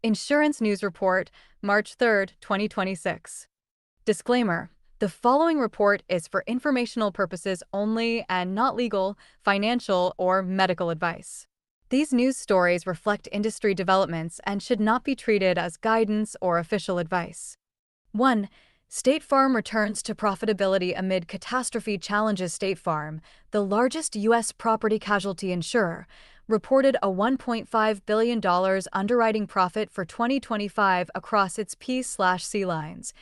Insurance News Report, March 3, 2026. Disclaimer: the following report is for informational purposes only and not legal, financial, or medical advice. These news stories reflect industry developments and should not be treated as guidance or official advice. 1. State Farm returns to profitability amid catastrophe challenges. State Farm, the largest U.S. property casualty insurer, reported a $1.5 billion underwriting profit for 2025 across its P/C lines,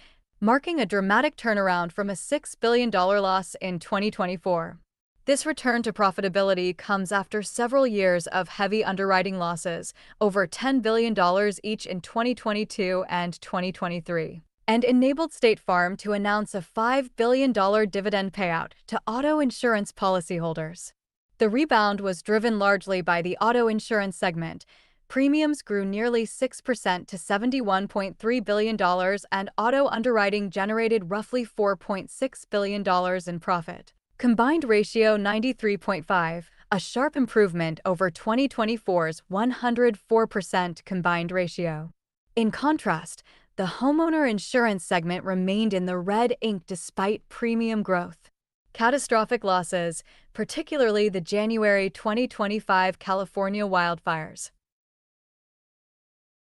marking a dramatic turnaround from a $6 billion loss in 2024. This return to profitability comes after several years of heavy underwriting losses, over $10 billion each in 2022 and 2023, and enabled State Farm to announce a $5 billion dividend payout to auto insurance policyholders. The rebound was driven largely by the auto insurance segment. Premiums grew nearly 6% to $71.3 billion, and auto underwriting generated roughly $4.6 billion in profit. Combined ratio 93.5, a sharp improvement over 2024's 104% combined ratio. In contrast, the homeowner insurance segment remained in the red ink despite premium growth. Catastrophic losses, particularly the January 2025 California wildfires,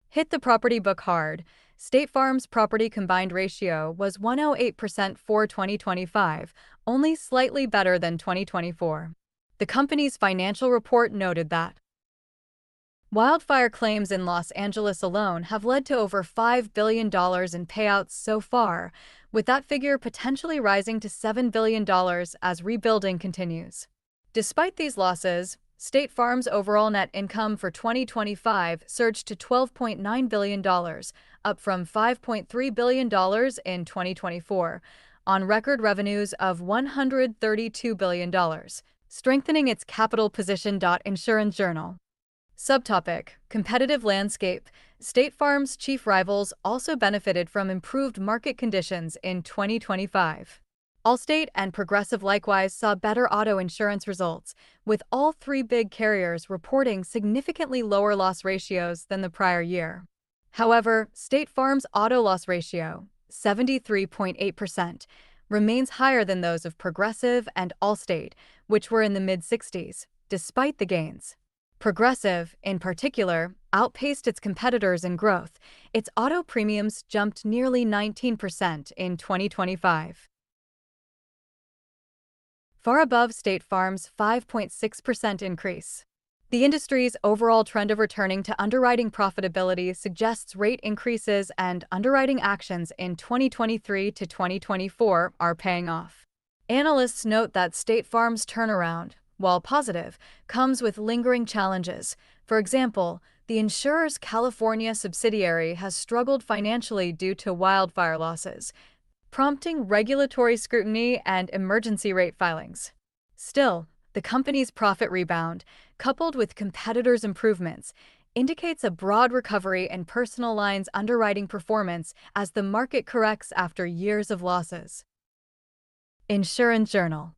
hit the property book hard. State Farm's property combined ratio was 108% for 2025, only slightly better than 2024. The company's financial report noted that wildfire claims in Los Angeles alone have led to over $5 billion in payouts so far, with that figure potentially rising to $7 billion as rebuilding continues. Despite these losses, State Farm's overall net income for 2025 surged to $12.9 billion, up from $5.3 billion in 2024, on record revenues of $132 billion, strengthening its capital position. Insurance Journal. Subtopic: Competitive landscape. State Farm's chief rivals also benefited from improved market conditions in 2025. Allstate and Progressive likewise saw better auto insurance results, with all three big carriers reporting significantly lower loss ratios than the prior year. However, State Farm's auto loss ratio, 73.8%, remains higher than those of Progressive and Allstate, which were in the mid-60s, despite the gains. Progressive, in particular, outpaced its competitors in growth. Its auto premiums jumped nearly 19% in 2025, far above State Farm's 5.6% increase. The industry's overall trend of returning to underwriting profitability suggests rate increases and underwriting actions in 2023 to 2024 are paying off. Analysts note that State Farm's turnaround, while positive, comes with lingering challenges. For example, the insurer's California subsidiary has struggled financially due to wildfire losses, prompting regulatory scrutiny and emergency rate filings. Still, the company's profit rebound, coupled with competitors' improvements, indicates a broad recovery in personal lines underwriting performance as the market corrects after years of losses. Insurance Journal.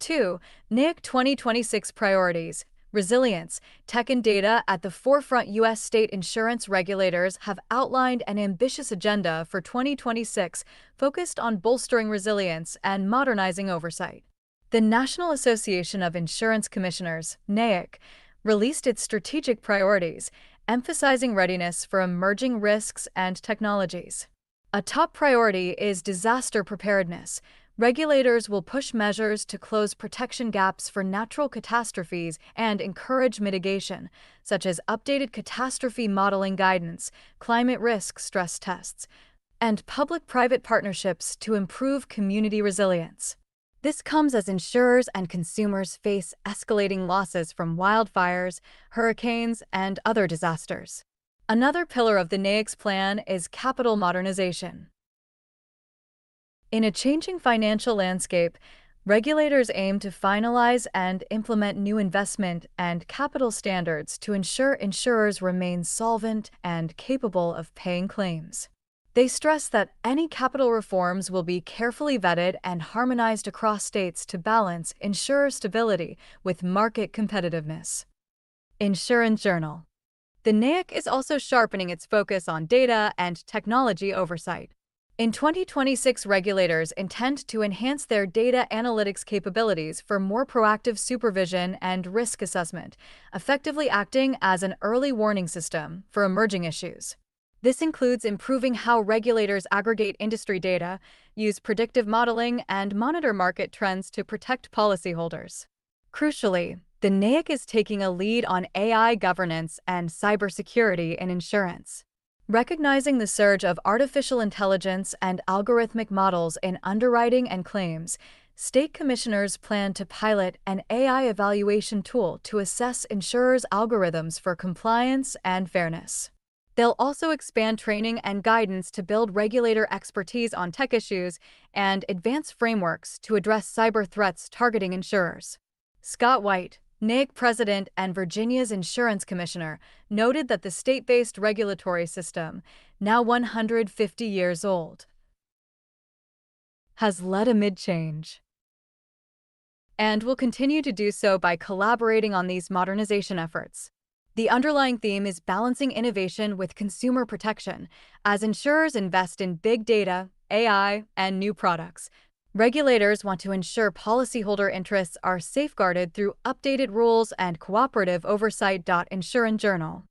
2. NAIC 2026 Priorities. Resilience, tech and data at the forefront. U.S. state insurance regulators have outlined an ambitious agenda for 2026 focused on bolstering resilience and modernizing oversight. The National Association of Insurance Commissioners, NAIC, released its strategic priorities, emphasizing readiness for emerging risks and technologies. A top priority is disaster preparedness. Regulators will push measures to close protection gaps for natural catastrophes and encourage mitigation, such as updated catastrophe modeling guidance, climate risk stress tests, and public-private partnerships to improve community resilience. This comes as insurers and consumers face escalating losses from wildfires, hurricanes, and other disasters. Another pillar of the NAIC's plan is capital modernization. In a changing financial landscape, regulators aim to finalize and implement new investment and capital standards to ensure insurers remain solvent and capable of paying claims. They stress that any capital reforms will be carefully vetted and harmonized across states to balance insurer stability with market competitiveness. Insurance Journal. The NAIC is also sharpening its focus on data and technology oversight. In 2026, regulators intend to enhance their data analytics capabilities for more proactive supervision and risk assessment, effectively acting as an early warning system for emerging issues. This includes improving how regulators aggregate industry data, use predictive modeling, and monitor market trends to protect policyholders. Crucially, the NAIC is taking a lead on AI governance and cybersecurity in insurance. Recognizing the surge of artificial intelligence and algorithmic models in underwriting and claims, state commissioners plan to pilot an AI evaluation tool to assess insurers' algorithms for compliance and fairness. They'll also expand training and guidance to build regulator expertise on tech issues and advance frameworks to address cyber threats targeting insurers. Scott White, NAIC president and Virginia's insurance commissioner, noted that the state-based regulatory system, now 150 years old, has led amid change and will continue to do so by collaborating on these modernization efforts. The underlying theme is balancing innovation with consumer protection. As insurers invest in big data, AI, and new products, regulators want to ensure policyholder interests are safeguarded through updated rules and cooperative oversight. Insurance Journal.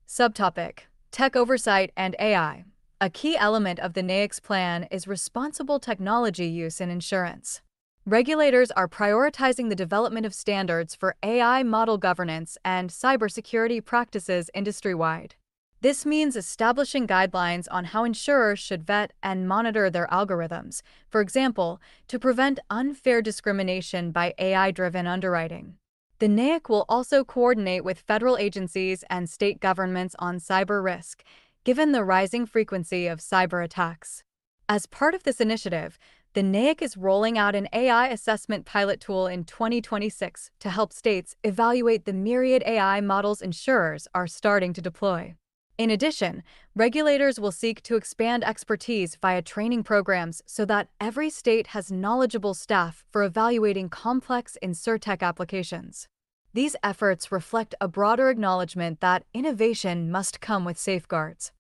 Subtopic: Tech Oversight and AI. A key element of the NAIC's plan is responsible technology use in insurance. Regulators are prioritizing the development of standards for AI model governance and cybersecurity practices industry-wide. This means establishing guidelines on how insurers should vet and monitor their algorithms, for example, to prevent unfair discrimination by AI-driven underwriting. The NAIC will also coordinate with federal agencies and state governments on cyber risk, given the rising frequency of cyber attacks. As part of this initiative, the NAIC is rolling out an AI assessment pilot tool in 2026 to help states evaluate the myriad AI models insurers are starting to deploy. In addition, regulators will seek to expand expertise via training programs so that every state has knowledgeable staff for evaluating complex insurtech applications. These efforts reflect a broader acknowledgement that innovation must come with safeguards.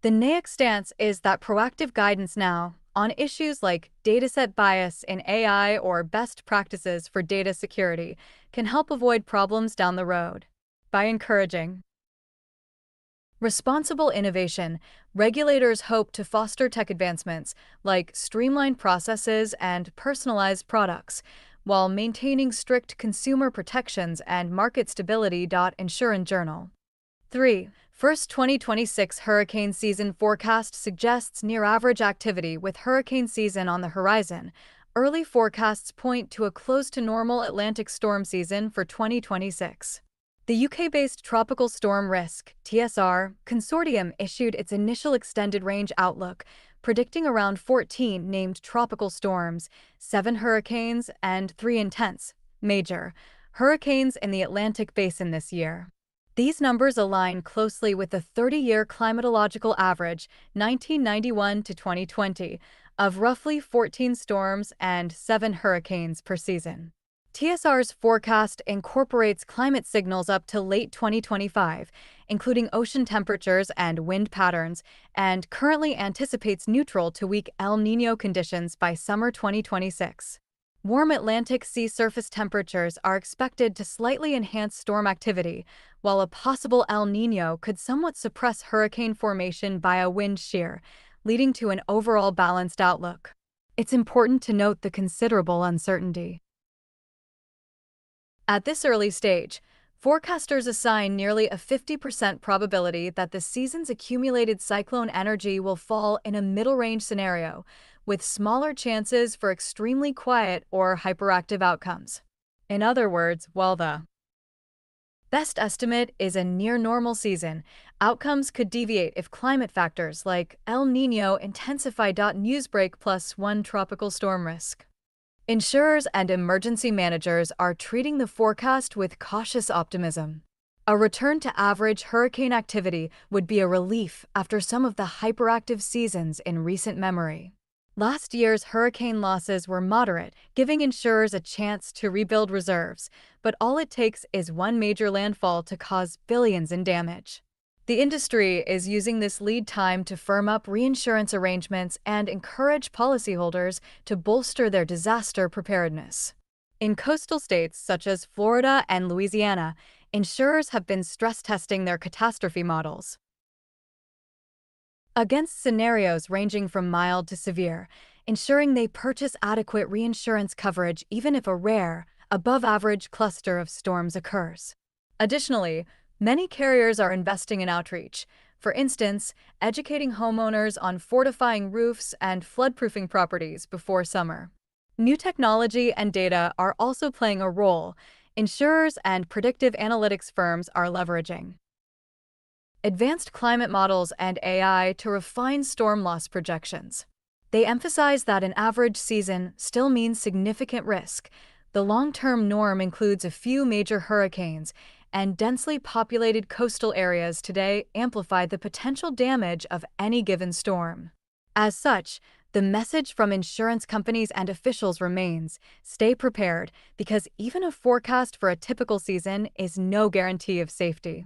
The NAIC stance is that proactive guidance now, on issues like dataset bias in AI or best practices for data security, can help avoid problems down the road. By encouraging responsible innovation, regulators hope to foster tech advancements like streamlined processes and personalized products, while maintaining strict consumer protections and market stability. Insurance Journal. 3. First 2026 hurricane season forecast suggests near-average activity with hurricane season on the horizon. Early forecasts point to a close-to-normal Atlantic storm season for 2026. The UK-based Tropical Storm Risk (TSR) consortium issued its initial extended-range outlook, predicting around 14 named tropical storms, 7 hurricanes, and 3 intense, major hurricanes in the Atlantic basin this year. These numbers align closely with the 30-year climatological average, 1991 to 2020, of roughly 14 storms and 7 hurricanes per season. TSR's forecast incorporates climate signals up to late 2025, including ocean temperatures and wind patterns, and currently anticipates neutral to weak El Niño conditions by summer 2026. Warm Atlantic sea surface temperatures are expected to slightly enhance storm activity, while a possible El Niño could somewhat suppress hurricane formation by a wind shear, leading to an overall balanced outlook. It's important to note the considerable uncertainty. At this early stage, forecasters assign nearly a 50% probability that the season's accumulated cyclone energy will fall in a middle-range scenario, with smaller chances for extremely quiet or hyperactive outcomes. In other words, while the best estimate is a near-normal season, outcomes could deviate if climate factors like El Niño intensify. Newsbreak +1 tropical storm risk. Insurers and emergency managers are treating the forecast with cautious optimism. A return to average hurricane activity would be a relief after some of the hyperactive seasons in recent memory. Last year's hurricane losses were moderate, giving insurers a chance to rebuild reserves, but all it takes is one major landfall to cause billions in damage. The industry is using this lead time to firm up reinsurance arrangements and encourage policyholders to bolster their disaster preparedness. In coastal states such as Florida and Louisiana, insurers have been stress testing their catastrophe models against scenarios ranging from mild to severe, ensuring they purchase adequate reinsurance coverage even if a rare, above-average cluster of storms occurs. Additionally, many carriers are investing in outreach, for instance, educating homeowners on fortifying roofs and floodproofing properties before summer. New technology and data are also playing a role. Insurers and predictive analytics firms are leveraging advanced climate models and AI to refine storm loss projections. They emphasize that an average season still means significant risk. The long-term norm includes a few major hurricanes, and densely populated coastal areas today amplify the potential damage of any given storm. As such, the message from insurance companies and officials remains: stay prepared, because even a forecast for a typical season is no guarantee of safety.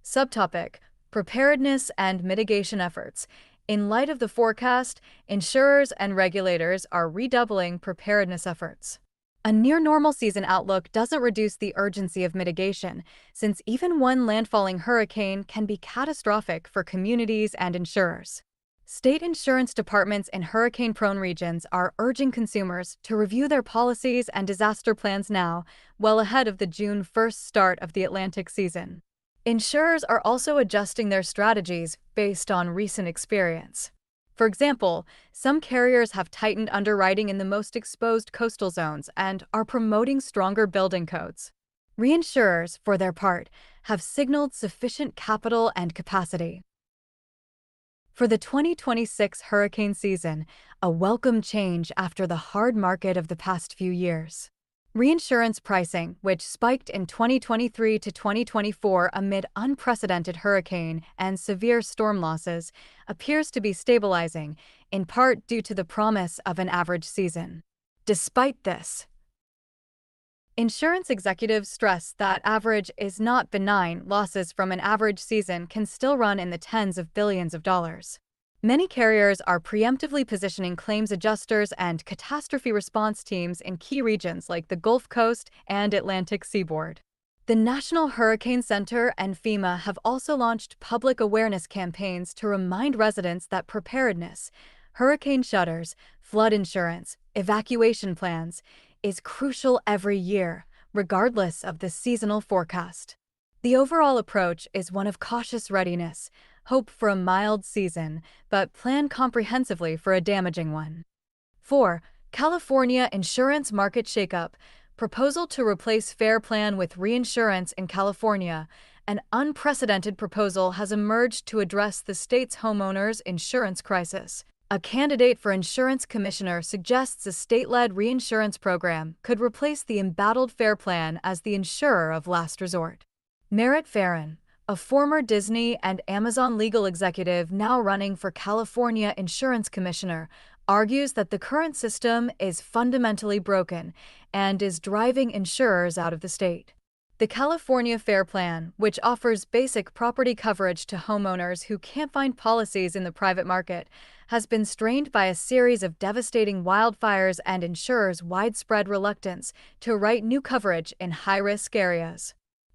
Subtopic: Preparedness and mitigation efforts. In light of the forecast, insurers and regulators are redoubling preparedness efforts. A near-normal season outlook doesn't reduce the urgency of mitigation, since even one landfalling hurricane can be catastrophic for communities and insurers. State insurance departments in hurricane-prone regions are urging consumers to review their policies and disaster plans now, well ahead of the June 1st start of the Atlantic season. Insurers are also adjusting their strategies based on recent experience. For example, some carriers have tightened underwriting in the most exposed coastal zones and are promoting stronger building codes. Reinsurers, for their part, have signaled sufficient capital and capacity for the 2026 hurricane season, a welcome change after the hard market of the past few years. Reinsurance pricing, which spiked in 2023 to 2024 amid unprecedented hurricane and severe storm losses, appears to be stabilizing, in part due to the promise of an average season. Despite this, insurance executives stress that average is not benign. Losses from an average season can still run in the tens of billions of dollars. Many carriers are preemptively positioning claims adjusters and catastrophe response teams in key regions like the Gulf Coast and Atlantic seaboard. The National Hurricane Center and FEMA have also launched public awareness campaigns to remind residents that preparedness, hurricane shutters, flood insurance, evacuation plans, is crucial every year, regardless of the seasonal forecast. The overall approach is one of cautious readiness, hope for a mild season, but plan comprehensively for a damaging one. 4. California insurance market shakeup. Proposal to replace FAIR Plan with reinsurance in California. An unprecedented proposal has emerged to address the state's homeowners' insurance crisis. A candidate for insurance commissioner suggests a state-led reinsurance program could replace the embattled FAIR Plan as the insurer of last resort. Merritt Farron, a former Disney and Amazon legal executive now running for California insurance commissioner, argues that the current system is fundamentally broken and is driving insurers out of the state. The California FAIR Plan, which offers basic property coverage to homeowners who can't find policies in the private market, has been strained by a series of devastating wildfires and insurers' widespread reluctance to write new coverage in high-risk areas.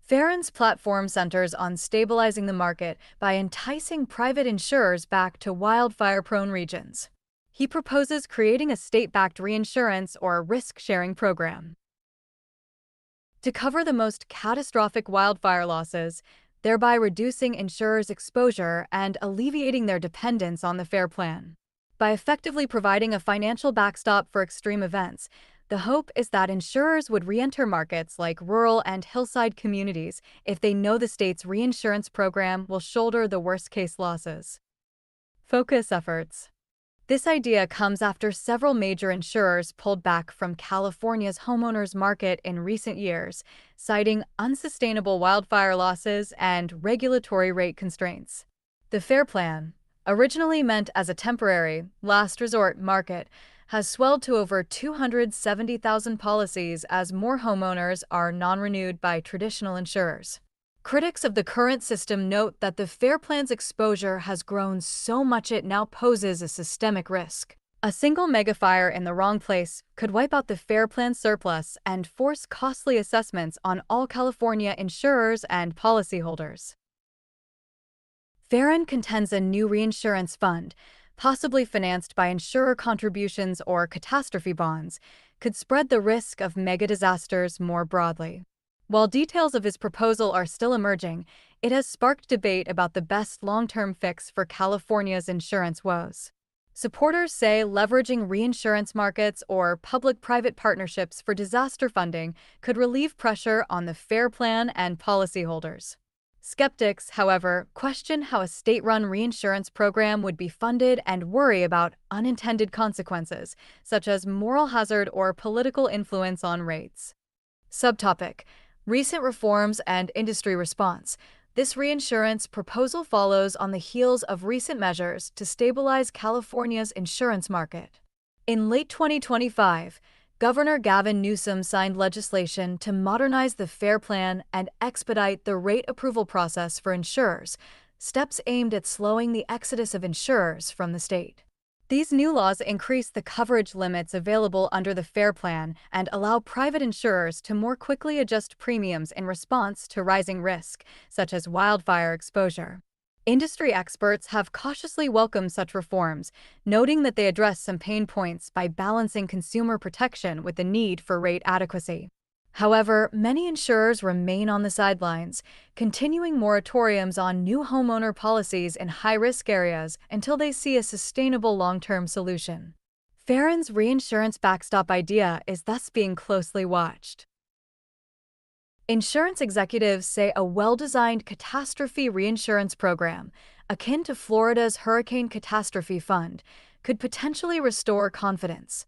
Farron's platform centers on stabilizing the market by enticing private insurers back to wildfire-prone regions. He proposes creating a state-backed reinsurance or risk-sharing program to cover the most catastrophic wildfire losses, thereby reducing insurers' exposure and alleviating their dependence on the FAIR Plan. By effectively providing a financial backstop for extreme events, the hope is that insurers would re-enter markets like rural and hillside communities if they know the state's reinsurance program will shoulder the worst-case losses. Focus efforts. This idea comes after several major insurers pulled back from California's homeowners market in recent years, citing unsustainable wildfire losses and regulatory rate constraints. The FAIR Plan, originally meant as a temporary, last resort market, has swelled to over 270,000 policies as more homeowners are non-renewed by traditional insurers. Critics of the current system note that the FAIR Plan's exposure has grown so much it now poses a systemic risk. A single megafire in the wrong place could wipe out the FAIR Plan surplus and force costly assessments on all California insurers and policyholders. FAIR contends a new reinsurance fund, possibly financed by insurer contributions or catastrophe bonds, could spread the risk of mega disasters more broadly. While details of his proposal are still emerging, it has sparked debate about the best long-term fix for California's insurance woes. Supporters say leveraging reinsurance markets or public-private partnerships for disaster funding could relieve pressure on the FAIR Plan and policyholders. Skeptics, however, question how a state-run reinsurance program would be funded and worry about unintended consequences, such as moral hazard or political influence on rates. Subtopic: Recent reforms and industry response. This reinsurance proposal follows on the heels of recent measures to stabilize California's insurance market. In late 2025, Governor Gavin Newsom signed legislation to modernize the FAIR Plan and expedite the rate approval process for insurers, steps aimed at slowing the exodus of insurers from the state. These new laws increase the coverage limits available under the FAIR Plan and allow private insurers to more quickly adjust premiums in response to rising risk, such as wildfire exposure. Industry experts have cautiously welcomed such reforms, noting that they address some pain points by balancing consumer protection with the need for rate adequacy. However, many insurers remain on the sidelines, continuing moratoriums on new homeowner policies in high-risk areas until they see a sustainable long-term solution. FAIR's reinsurance backstop idea is thus being closely watched. Insurance executives say a well-designed catastrophe reinsurance program, akin to Florida's Hurricane Catastrophe Fund, could potentially restore confidence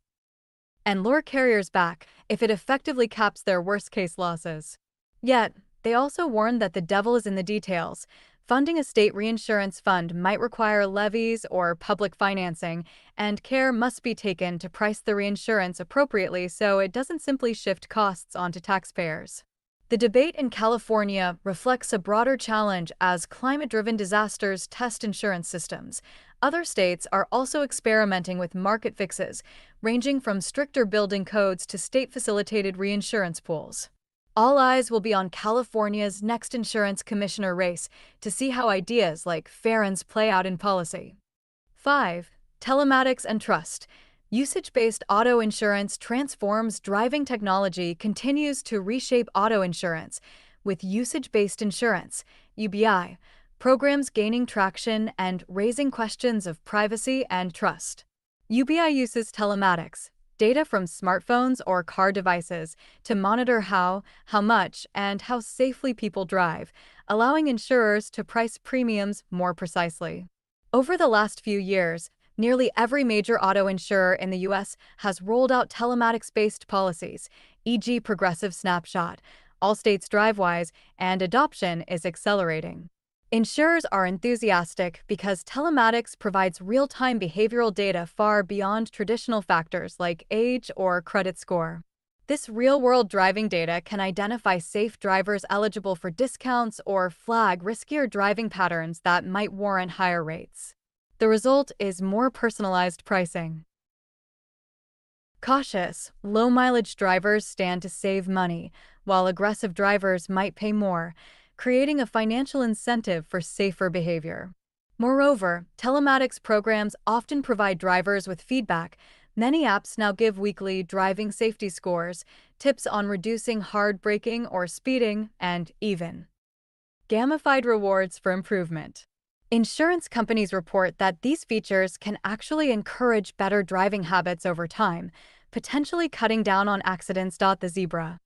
and lure carriers back if it effectively caps their worst-case losses. Yet, they also warn that the devil is in the details. Funding a state reinsurance fund might require levies or public financing, and care must be taken to price the reinsurance appropriately so it doesn't simply shift costs onto taxpayers. The debate in California reflects a broader challenge as climate-driven disasters test insurance systems. Other states are also experimenting with market fixes, ranging from stricter building codes to state-facilitated reinsurance pools. All eyes will be on California's next insurance commissioner race to see how ideas like FAIR's play out in policy. 5. Telematics and trust. Usage-based auto insurance transforms driving technology continues to reshape auto insurance, with usage-based insurance, UBI, programs gaining traction and raising questions of privacy and trust. UBI uses telematics, data from smartphones or car devices, to monitor how much, and how safely people drive, allowing insurers to price premiums more precisely. Over the last few years, nearly every major auto insurer in the U.S. has rolled out telematics-based policies, e.g. Progressive Snapshot, Allstate's DriveWise, and adoption is accelerating. Insurers are enthusiastic because telematics provides real-time behavioral data far beyond traditional factors like age or credit score. This real-world driving data can identify safe drivers eligible for discounts or flag riskier driving patterns that might warrant higher rates. The result is more personalized pricing. Cautious, low-mileage drivers stand to save money, while aggressive drivers might pay more, creating a financial incentive for safer behavior. Moreover, telematics programs often provide drivers with feedback. Many apps now give weekly driving safety scores, tips on reducing hard braking or speeding, and even gamified rewards for improvement. Insurance companies report that these features can actually encourage better driving habits over time, potentially cutting down on accidents. The zebra.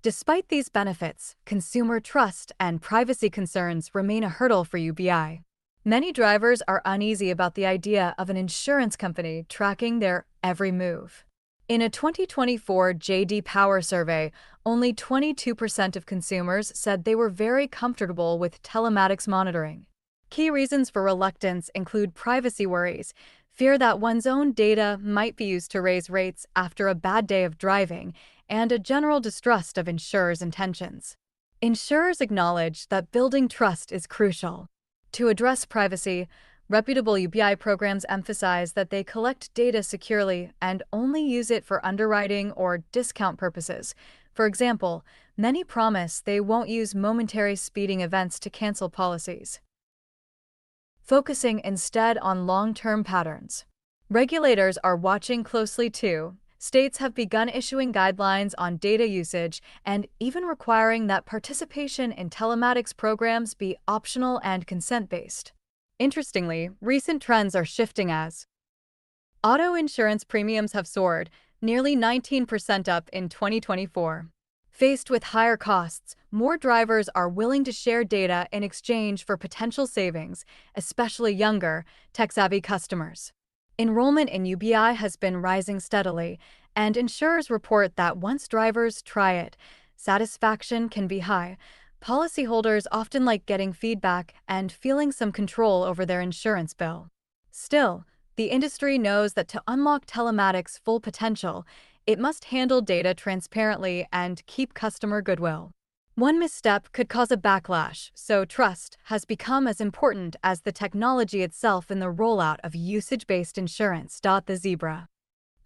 Despite these benefits, consumer trust and privacy concerns remain a hurdle for UBI. Many drivers are uneasy about the idea of an insurance company tracking their every move. In a 2024 J.D. Power survey, only 22% of consumers said they were very comfortable with telematics monitoring. Key reasons for reluctance include privacy worries, fear that one's own data might be used to raise rates after a bad day of driving, and a general distrust of insurers' intentions. Insurers acknowledge that building trust is crucial. To address privacy, reputable UBI programs emphasize that they collect data securely and only use it for underwriting or discount purposes. For example, many promise they won't use momentary speeding events to cancel policies, focusing instead on long-term patterns. Regulators are watching closely too. States have begun issuing guidelines on data usage and even requiring that participation in telematics programs be optional and consent-based. Interestingly, recent trends are shifting as auto insurance premiums have soared, nearly 19% up in 2024. Faced with higher costs, more drivers are willing to share data in exchange for potential savings, especially younger, tech-savvy customers. Enrollment in UBI has been rising steadily, and insurers report that once drivers try it, satisfaction can be high. Policyholders often like getting feedback and feeling some control over their insurance bill. Still, the industry knows that to unlock telematics' full potential, it must handle data transparently and keep customer goodwill. One misstep could cause a backlash, so trust has become as important as the technology itself in the rollout of usage-based insurance. The Zebra.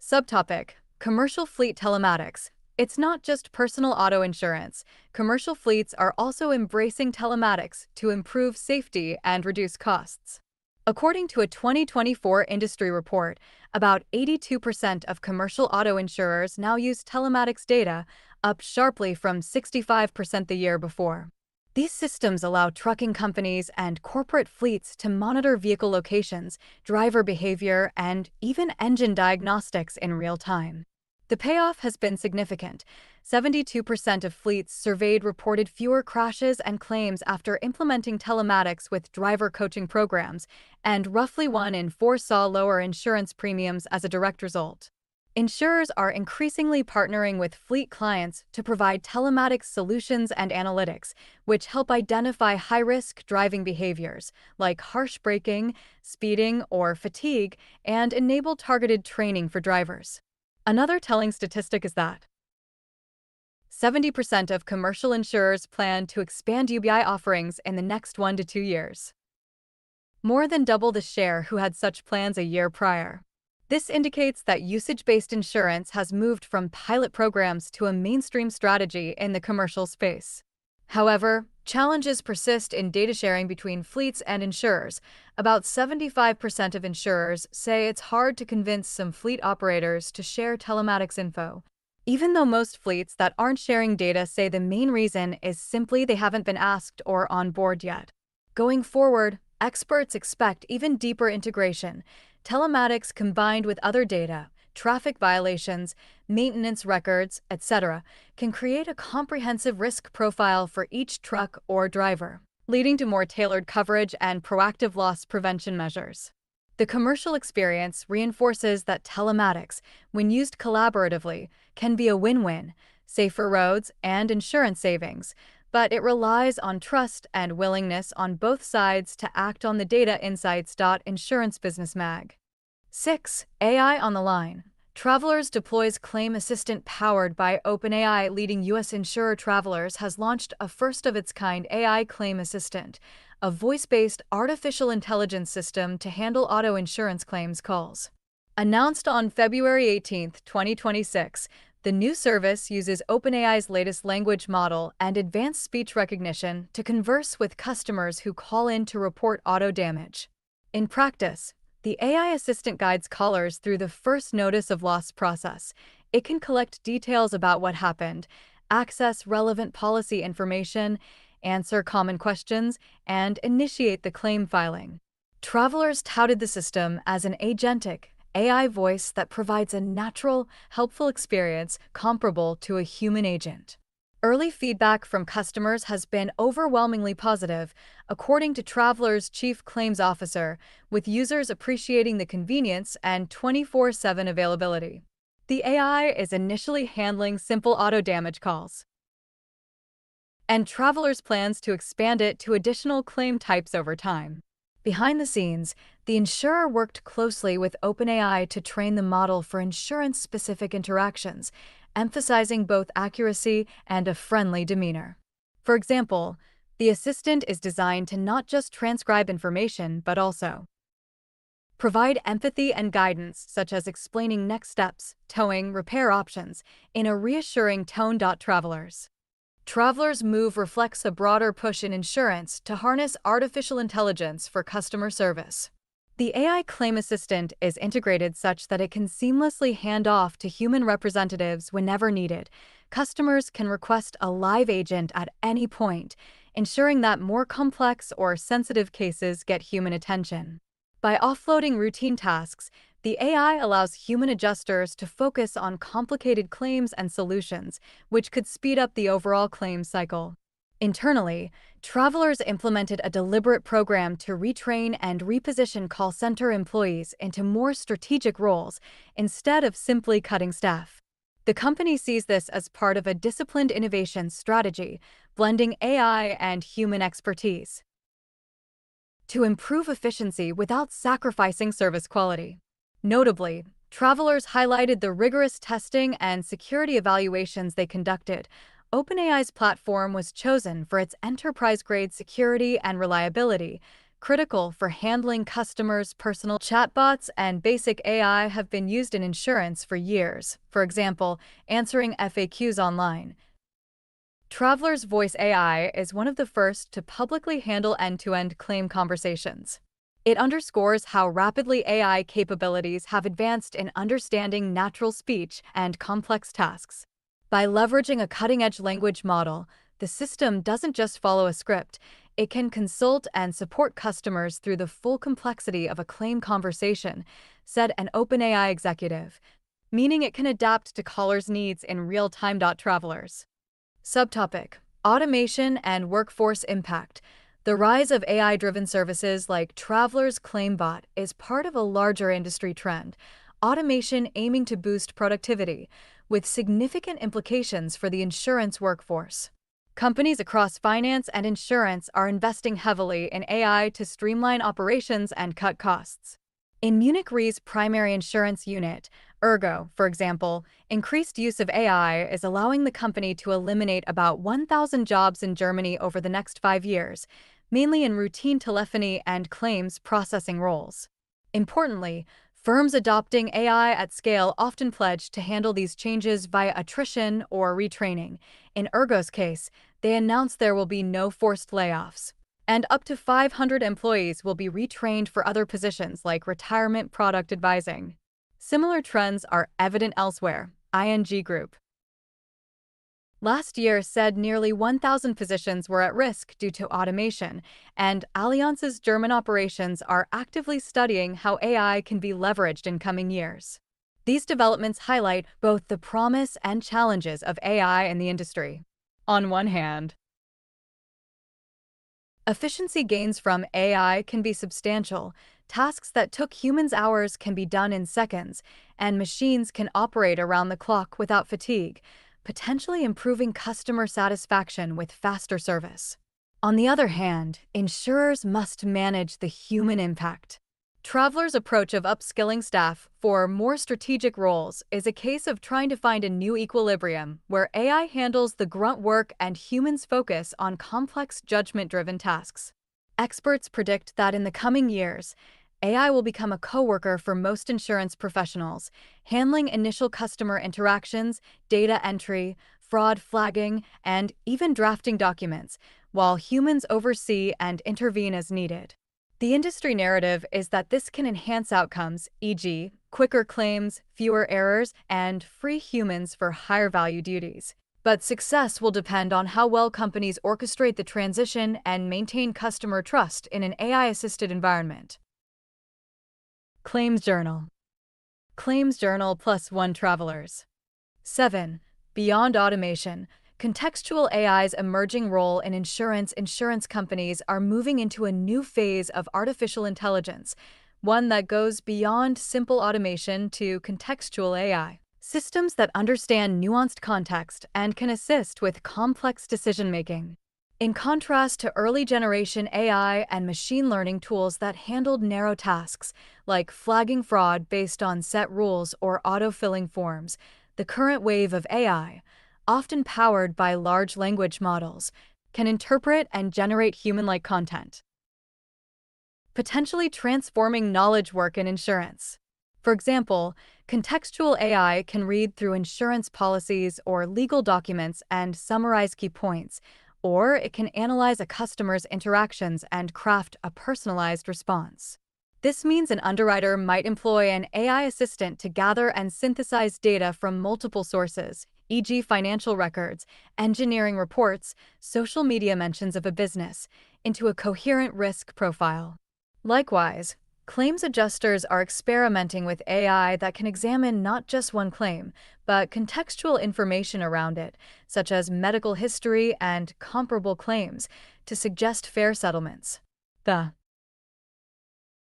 Subtopic: Commercial Fleet Telematics. It's not just personal auto insurance. Commercial fleets are also embracing telematics to improve safety and reduce costs. According to a 2024 industry report, about 82% of commercial auto insurers now use telematics data, up sharply from 65% the year before. These systems allow trucking companies and corporate fleets to monitor vehicle locations, driver behavior, and even engine diagnostics in real time. The payoff has been significant. 72% of fleets surveyed reported fewer crashes and claims after implementing telematics with driver coaching programs, and roughly 1 in 4 saw lower insurance premiums as a direct result. Insurers are increasingly partnering with fleet clients to provide telematics solutions and analytics, which help identify high-risk driving behaviors like harsh braking, speeding, or fatigue, and enable targeted training for drivers. Another telling statistic is that 70% of commercial insurers plan to expand UBI offerings in the next 1 to 2 years, more than double the share who had such plans a year prior. This indicates that usage-based insurance has moved from pilot programs to a mainstream strategy in the commercial space. However, challenges persist in data sharing between fleets and insurers. About 75% of insurers say it's hard to convince some fleet operators to share telematics info, even though most fleets that aren't sharing data say the main reason is simply they haven't been asked or on board yet. Going forward, experts expect even deeper integration. Telematics combined with other data, traffic violations, maintenance records, etc., can create a comprehensive risk profile for each truck or driver, leading to more tailored coverage and proactive loss prevention measures. The commercial experience reinforces that telematics, when used collaboratively, can be a win-win, safer roads and insurance savings, but it relies on trust and willingness on both sides to act on the data insights. Insurance Business Mag. 6. AI on the line. Travelers deploys Claim Assistant powered by OpenAI. Leading U.S. insurer Travelers has launched a first-of-its-kind AI Claim Assistant, a voice-based artificial intelligence system to handle auto insurance claims calls. Announced on February 18, 2026, the new service uses OpenAI's latest language model and advanced speech recognition to converse with customers who call in to report auto damage. In practice, the AI assistant guides callers through the first notice of loss process. It can collect details about what happened, access relevant policy information, answer common questions, and initiate the claim filing. Travelers touted the system as an agentic AI voice that provides a natural, helpful experience comparable to a human agent. Early feedback from customers has been overwhelmingly positive, according to Travelers' chief claims officer, with users appreciating the convenience and 24/7 availability. The AI is initially handling simple auto damage calls, and Travelers plans to expand it to additional claim types over time. Behind the scenes, the insurer worked closely with OpenAI to train the model for insurance-specific interactions, emphasizing both accuracy and a friendly demeanor. For example, the assistant is designed to not just transcribe information, but also provide empathy and guidance, such as explaining next steps, towing, repair options, in a reassuring tone. Travelers' move reflects a broader push in insurance to harness artificial intelligence for customer service. The AI claim assistant is integrated such that it can seamlessly hand off to human representatives whenever needed. Customers can request a live agent at any point, ensuring that more complex or sensitive cases get human attention. By offloading routine tasks, the AI allows human adjusters to focus on complicated claims and solutions, which could speed up the overall claims cycle. Internally, travelers implemented a deliberate program to retrain and reposition call center employees into more strategic roles instead of simply cutting staff. The company sees this as part of a disciplined innovation strategy, blending AI and human expertise to improve efficiency without sacrificing service quality. Notably, travelers highlighted the rigorous testing and security evaluations they conducted. OpenAI's platform was chosen for its enterprise-grade security and reliability, critical for handling customers' personal chatbots, and basic AI have been used in insurance for years, for example, answering FAQs online. Traveler's Voice AI is one of the first to publicly handle end-to-end claim conversations. It underscores how rapidly AI capabilities have advanced in understanding natural speech and complex tasks. By leveraging a cutting-edge language model, the system doesn't just follow a script, it can consult and support customers through the full complexity of a claim conversation, said an OpenAI executive, meaning it can adapt to callers' needs in real time. Travelers. Subtopic: Automation and Workforce Impact. The rise of AI-driven services like Travelers ClaimBot is part of a larger industry trend, automation aiming to boost productivity, with significant implications for the insurance workforce. Companies across finance and insurance are investing heavily in AI to streamline operations and cut costs. In Munich Re's primary insurance unit, Ergo, for example, increased use of AI is allowing the company to eliminate about 1,000 jobs in Germany over the next 5 years, mainly in routine telephony and claims processing roles. Importantly, firms adopting AI at scale often pledge to handle these changes via attrition or retraining. In Ergo's case, they announced there will be no forced layoffs, and up to 500 employees will be retrained for other positions like retirement product advising. Similar trends are evident elsewhere. ING Group last year said nearly 1,000 positions were at risk due to automation, and Allianz's German operations are actively studying how AI can be leveraged in coming years. These developments highlight both the promise and challenges of AI in the industry. On one hand, efficiency gains from AI can be substantial. Tasks that took humans hours can be done in seconds, and machines can operate around the clock without fatigue, potentially improving customer satisfaction with faster service. On the other hand, insurers must manage the human impact. Travelers' approach of upskilling staff for more strategic roles is a case of trying to find a new equilibrium where AI handles the grunt work and humans focus on complex judgment-driven tasks. Experts predict that in the coming years, AI will become a coworker for most insurance professionals, handling initial customer interactions, data entry, fraud flagging, and even drafting documents, while humans oversee and intervene as needed. The industry narrative is that this can enhance outcomes, e.g., quicker claims, fewer errors, and free humans for higher-value duties. But success will depend on how well companies orchestrate the transition and maintain customer trust in an AI-assisted environment. Claims Journal. Claims Journal +1 Travelers. 7. Beyond automation, contextual AI's emerging role in insurance companies are moving into a new phase of artificial intelligence, one that goes beyond simple automation to contextual AI. Systems that understand nuanced context and can assist with complex decision-making. In contrast to early generation AI and machine learning tools that handled narrow tasks, like flagging fraud based on set rules or autofilling forms, the current wave of AI, often powered by large language models, can interpret and generate human-like content, potentially transforming knowledge work in insurance. For example, contextual AI can read through insurance policies or legal documents and summarize key points, or it can analyze a customer's interactions and craft a personalized response. This means an underwriter might employ an AI assistant to gather and synthesize data from multiple sources, e.g., financial records, engineering reports, social media mentions of a business, into a coherent risk profile. Likewise, claims adjusters are experimenting with AI that can examine not just one claim, but contextual information around it, such as medical history and comparable claims, to suggest fair settlements. The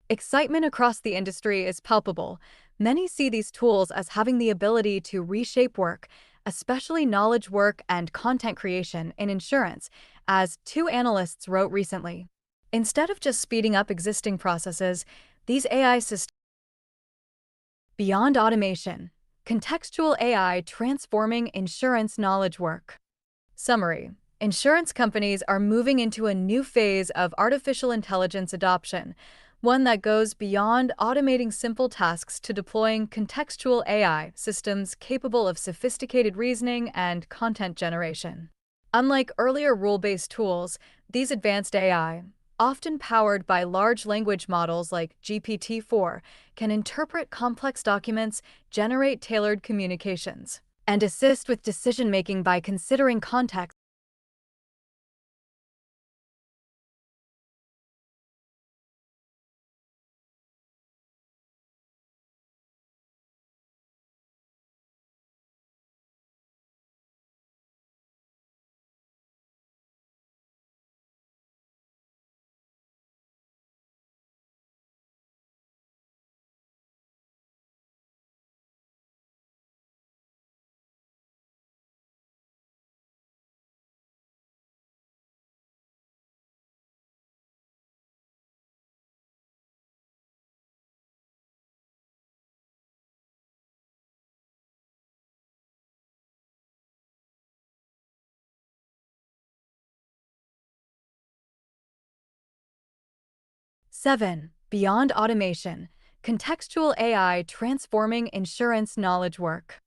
excitement across the industry is palpable. Many see these tools as having the ability to reshape work, especially knowledge work and content creation in insurance, as two analysts wrote recently. Instead of just speeding up existing processes, these AI systems beyond automation, contextual AI transforming insurance knowledge work. Summary: insurance companies are moving into a new phase of artificial intelligence adoption, one that goes beyond automating simple tasks to deploying contextual AI systems capable of sophisticated reasoning and content generation. Unlike earlier rule-based tools, these advanced AI, often powered by large language models like GPT-4, can interpret complex documents, generate tailored communications, and assist with decision-making by considering context. Seven. Beyond automation, contextual AI transforming insurance knowledge work.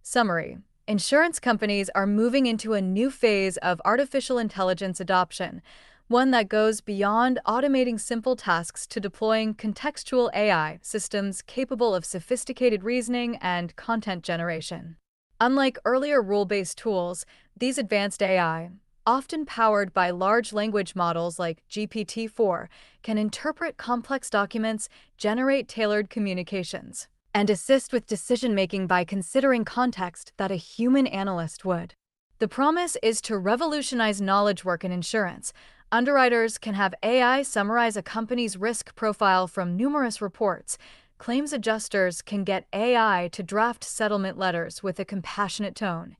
Summary: insurance companies are moving into a new phase of artificial intelligence adoption, one that goes beyond automating simple tasks to deploying contextual AI systems capable of sophisticated reasoning and content generation. Unlike earlier rule-based tools, these advanced AI, often powered by large language models like GPT-4, can interpret complex documents, generate tailored communications, and assist with decision-making by considering context that a human analyst would. The promise is to revolutionize knowledge work in insurance. Underwriters can have AI summarize a company's risk profile from numerous reports. Claims adjusters can get AI to draft settlement letters with a compassionate tone.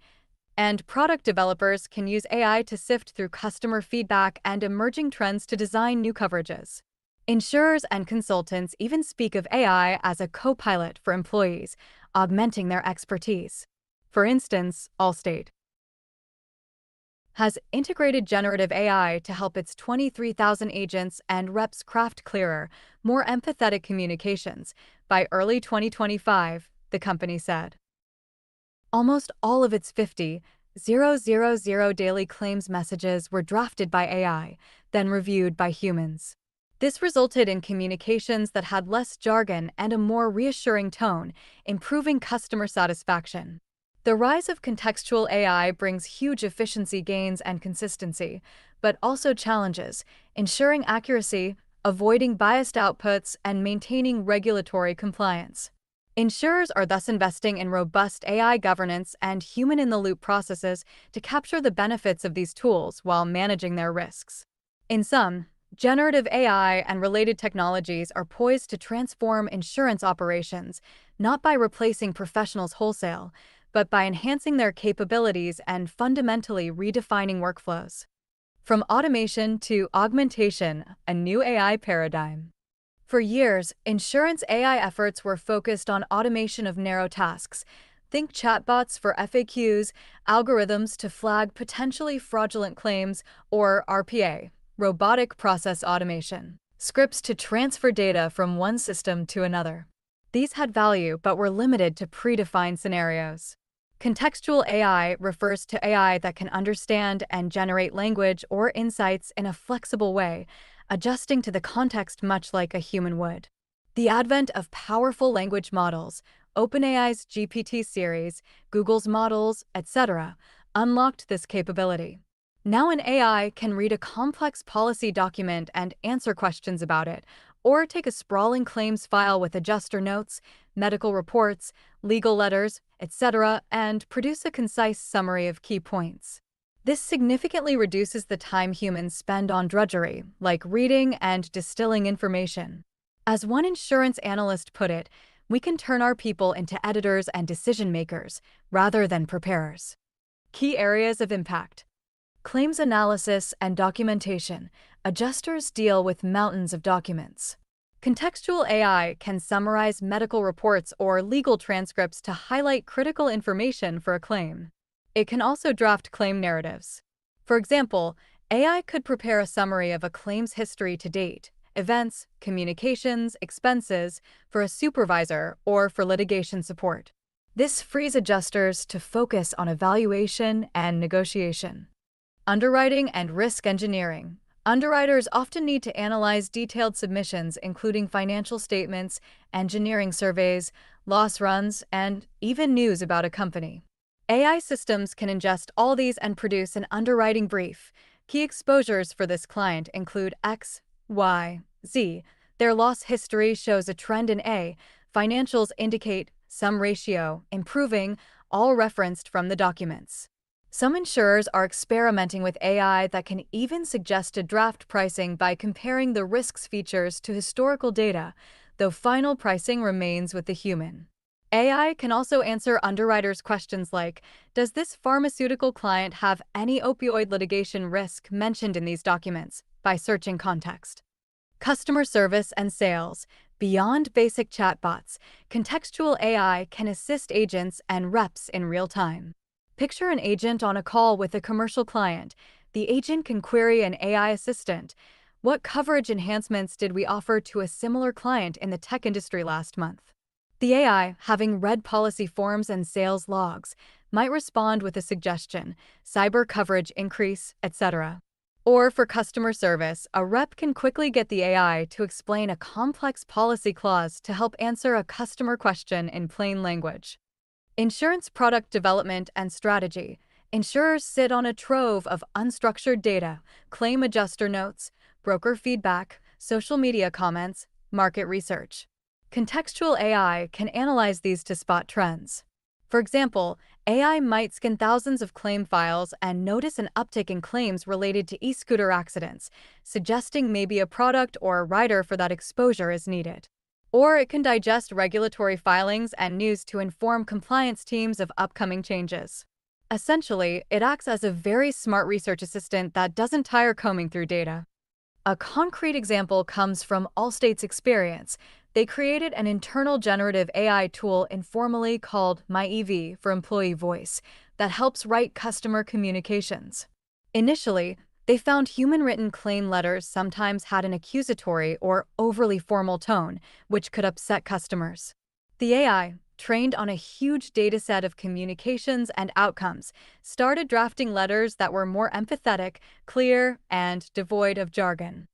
And product developers can use AI to sift through customer feedback and emerging trends to design new coverages. Insurers and consultants even speak of AI as a co-pilot for employees, augmenting their expertise. For instance, Allstate has integrated generative AI to help its 23,000 agents and reps craft clearer, more empathetic communications. By early 2025, the company said. Almost all of its 50,000 daily claims messages were drafted by AI, then reviewed by humans. This resulted in communications that had less jargon and a more reassuring tone, improving customer satisfaction. The rise of contextual AI brings huge efficiency gains and consistency, but also challenges, ensuring accuracy, avoiding biased outputs, and maintaining regulatory compliance. Insurers are thus investing in robust AI governance and human-in-the-loop processes to capture the benefits of these tools while managing their risks. In sum, generative AI and related technologies are poised to transform insurance operations, not by replacing professionals wholesale, but by enhancing their capabilities and fundamentally redefining workflows. From automation to augmentation, a new AI paradigm. For years, insurance AI efforts were focused on automation of narrow tasks. Think chatbots for FAQs, algorithms to flag potentially fraudulent claims, or RPA, robotic process automation, scripts to transfer data from one system to another. These had value but were limited to predefined scenarios. Contextual AI refers to AI that can understand and generate language or insights in a flexible way, adjusting to the context much like a human would. The advent of powerful language models, OpenAI's GPT series, Google's models, etc., unlocked this capability. Now an AI can read a complex policy document and answer questions about it, or take a sprawling claims file with adjuster notes, medical reports, legal letters, etc., and produce a concise summary of key points. This significantly reduces the time humans spend on drudgery, like reading and distilling information. As one insurance analyst put it, we can turn our people into editors and decision makers, rather than preparers. Key areas of impact: claims analysis and documentation. Adjusters deal with mountains of documents. Contextual AI can summarize medical reports or legal transcripts to highlight critical information for a claim. It can also draft claim narratives. For example, AI could prepare a summary of a claim's history to date, events, communications, expenses for a supervisor or for litigation support. This frees adjusters to focus on evaluation and negotiation. Underwriting and risk engineering. Underwriters often need to analyze detailed submissions, including financial statements, engineering surveys, loss runs, and even news about a company. AI systems can ingest all these and produce an underwriting brief. Key exposures for this client include X, Y, Z. Their loss history shows a trend in A. Financials indicate some ratio, improving, all referenced from the documents. Some insurers are experimenting with AI that can even suggest a draft pricing by comparing the risks features to historical data, though final pricing remains with the human. AI can also answer underwriters' questions like, does this pharmaceutical client have any opioid litigation risk mentioned in these documents, by searching context. Customer service and sales. Beyond basic chatbots, contextual AI can assist agents and reps in real time. Picture an agent on a call with a commercial client. The agent can query an AI assistant. What coverage enhancements did we offer to a similar client in the tech industry last month? The AI, having read policy forms and sales logs, might respond with a suggestion, cyber coverage increase, etc. Or for customer service, a rep can quickly get the AI to explain a complex policy clause to help answer a customer question in plain language. Insurance product development and strategy. Insurers sit on a trove of unstructured data, claim adjuster notes, broker feedback, social media comments, market research. Contextual AI can analyze these to spot trends. For example, AI might scan thousands of claim files and notice an uptick in claims related to e-scooter accidents, suggesting maybe a product or a rider for that exposure is needed. Or it can digest regulatory filings and news to inform compliance teams of upcoming changes. Essentially, it acts as a very smart research assistant that doesn't tire combing through data. A concrete example comes from Allstate's experience. They created an internal generative AI tool informally called MyEV for employee voice that helps write customer communications. Initially, they found human-written claim letters sometimes had an accusatory or overly formal tone, which could upset customers. The AI, trained on a huge dataset of communications and outcomes, started drafting letters that were more empathetic, clear, and devoid of jargon.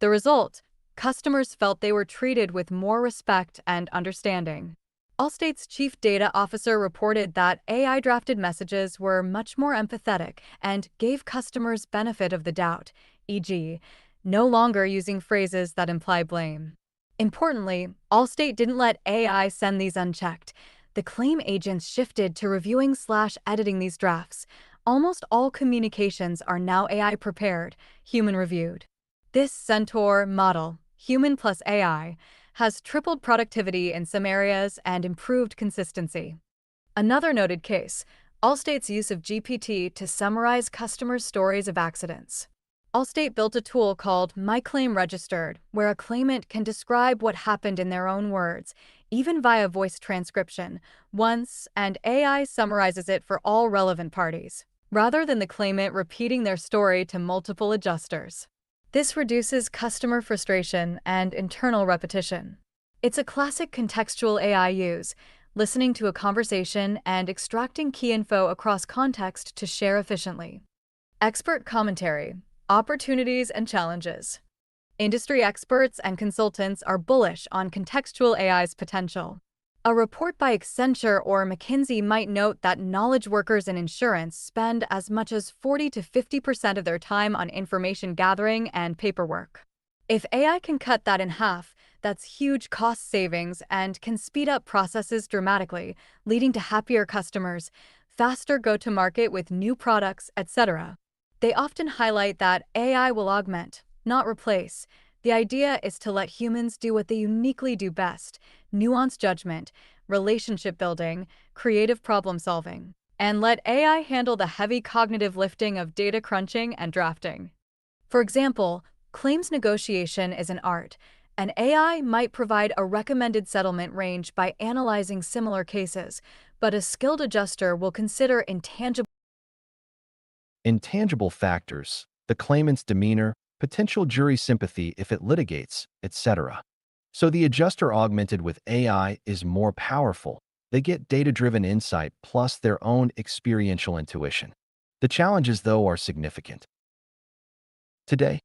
The result: customers felt they were treated with more respect and understanding. Allstate's chief data officer reported that AI-drafted messages were much more empathetic and gave customers benefit of the doubt, e.g., no longer using phrases that imply blame. Importantly, Allstate didn't let AI send these unchecked. The claim agents shifted to reviewing/editing these drafts. Almost all communications are now AI-prepared, human-reviewed. This Centaur model, human plus AI, has tripled productivity in some areas and improved consistency. Another noted case: Allstate's use of GPT to summarize customers' stories of accidents. Allstate built a tool called My Claim Registered, where a claimant can describe what happened in their own words, even via voice transcription, once, and AI summarizes it for all relevant parties, rather than the claimant repeating their story to multiple adjusters. This reduces customer frustration and internal repetition. It's a classic contextual AI use, listening to a conversation and extracting key info across context to share efficiently. Expert commentary, opportunities and challenges. Industry experts and consultants are bullish on contextual AI's potential. A report by Accenture or McKinsey might note that knowledge workers in insurance spend as much as 40 to 50% of their time on information gathering and paperwork. If AI can cut that in half, that's huge cost savings and can speed up processes dramatically, leading to happier customers, faster go-to-market with new products, etc. They often highlight that AI will augment, not replace. The idea is to let humans do what they uniquely do best: nuanced judgment, relationship building, creative problem solving, and let AI handle the heavy cognitive lifting of data crunching and drafting. For example, claims negotiation is an art. An AI might provide a recommended settlement range by analyzing similar cases, but a skilled adjuster will consider Intangible factors, the claimant's demeanor, potential jury sympathy if it litigates, etc. So the adjuster augmented with AI is more powerful. They get data-driven insight plus their own experiential intuition. The challenges, though, are significant. Today,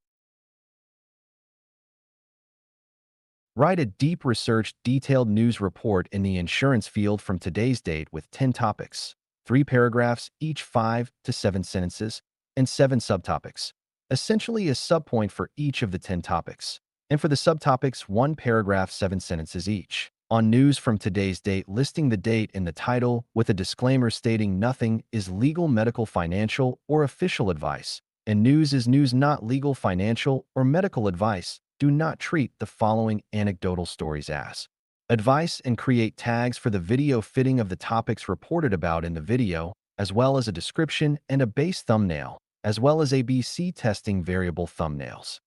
write a deep research, detailed news report in the insurance field from today's date with 10 topics, 3 paragraphs, each 5 to 7 sentences, and 7 subtopics. Essentially a subpoint for each of the 10 topics. And for the subtopics, 1 paragraph, 7 sentences each. On news from today's date, listing the date in the title with a disclaimer stating nothing is legal, medical, financial, or official advice. And news is news, not legal, financial, or medical advice. Do not treat the following anecdotal stories as advice and create tags for the video fitting of the topics reported about in the video, as well as a description and a base thumbnail, as well as ABC testing variable thumbnails.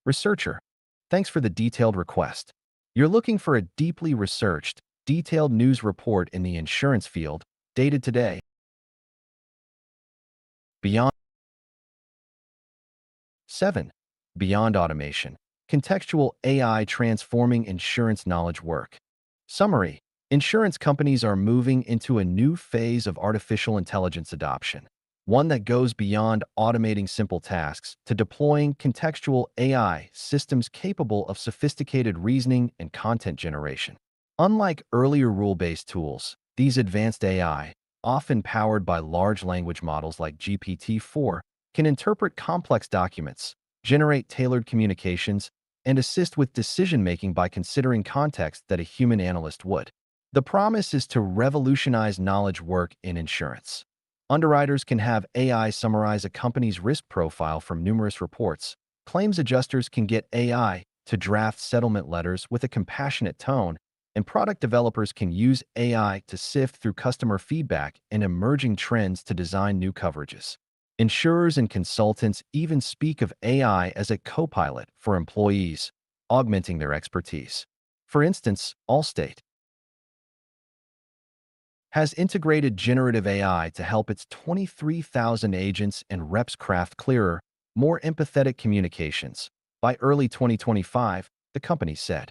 Researcher, thanks for the detailed request. You're looking for a deeply researched, detailed news report in the insurance field, dated today. Beyond 7. Beyond automation. Contextual AI transforming insurance knowledge work. Summary: insurance companies are moving into a new phase of artificial intelligence adoption, one that goes beyond automating simple tasks to deploying contextual AI systems capable of sophisticated reasoning and content generation. Unlike earlier rule-based tools, these advanced AI, often powered by large language models like GPT-4, can interpret complex documents, generate tailored communications, and assist with decision-making by considering context that a human analyst would. The promise is to revolutionize knowledge work in insurance. Underwriters can have AI summarize a company's risk profile from numerous reports. Claims adjusters can get AI to draft settlement letters with a compassionate tone, and product developers can use AI to sift through customer feedback and emerging trends to design new coverages. Insurers and consultants even speak of AI as a co-pilot for employees, augmenting their expertise. For instance, Allstate has integrated generative AI to help its 23,000 agents and reps craft clearer, more empathetic communications. By early 2025, the company said,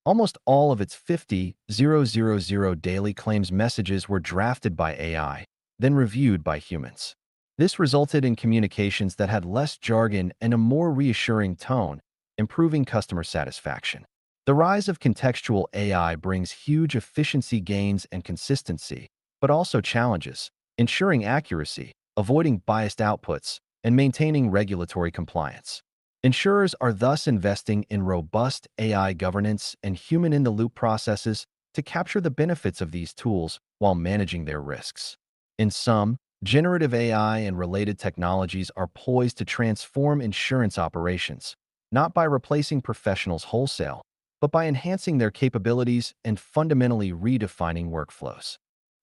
almost all of its 50,000 daily claims messages were drafted by AI, then reviewed by humans. This resulted in communications that had less jargon and a more reassuring tone, improving customer satisfaction. The rise of contextual AI brings huge efficiency gains and consistency, but also challenges: ensuring accuracy, avoiding biased outputs, and maintaining regulatory compliance. Insurers are thus investing in robust AI governance and human-in-the-loop processes to capture the benefits of these tools while managing their risks. In sum, generative AI and related technologies are poised to transform insurance operations, not by replacing professionals wholesale, but by enhancing their capabilities and fundamentally redefining workflows.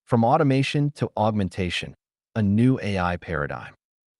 From automation to augmentation, a new AI paradigm.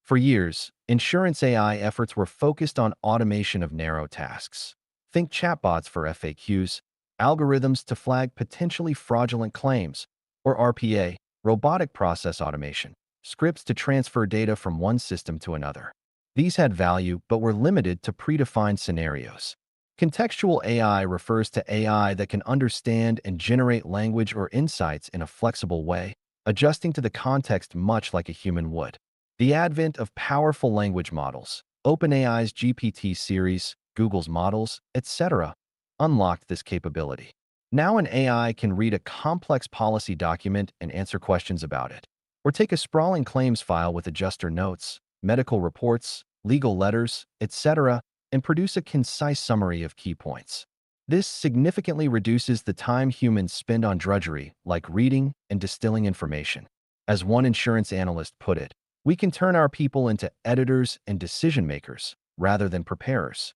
For years, insurance AI efforts were focused on automation of narrow tasks. Think chatbots for FAQs, algorithms to flag potentially fraudulent claims, or RPA, robotic process automation, scripts to transfer data from one system to another. These had value but were limited to predefined scenarios. Contextual AI refers to AI that can understand and generate language or insights in a flexible way, adjusting to the context much like a human would. The advent of powerful language models, OpenAI's GPT series, Google's models, etc., unlocked this capability. Now an AI can read a complex policy document and answer questions about it, or take a sprawling claims file with adjuster notes, medical reports, legal letters, etc., and produce a concise summary of key points. This significantly reduces the time humans spend on drudgery, like reading and distilling information. As one insurance analyst put it, we can turn our people into editors and decision-makers rather than preparers.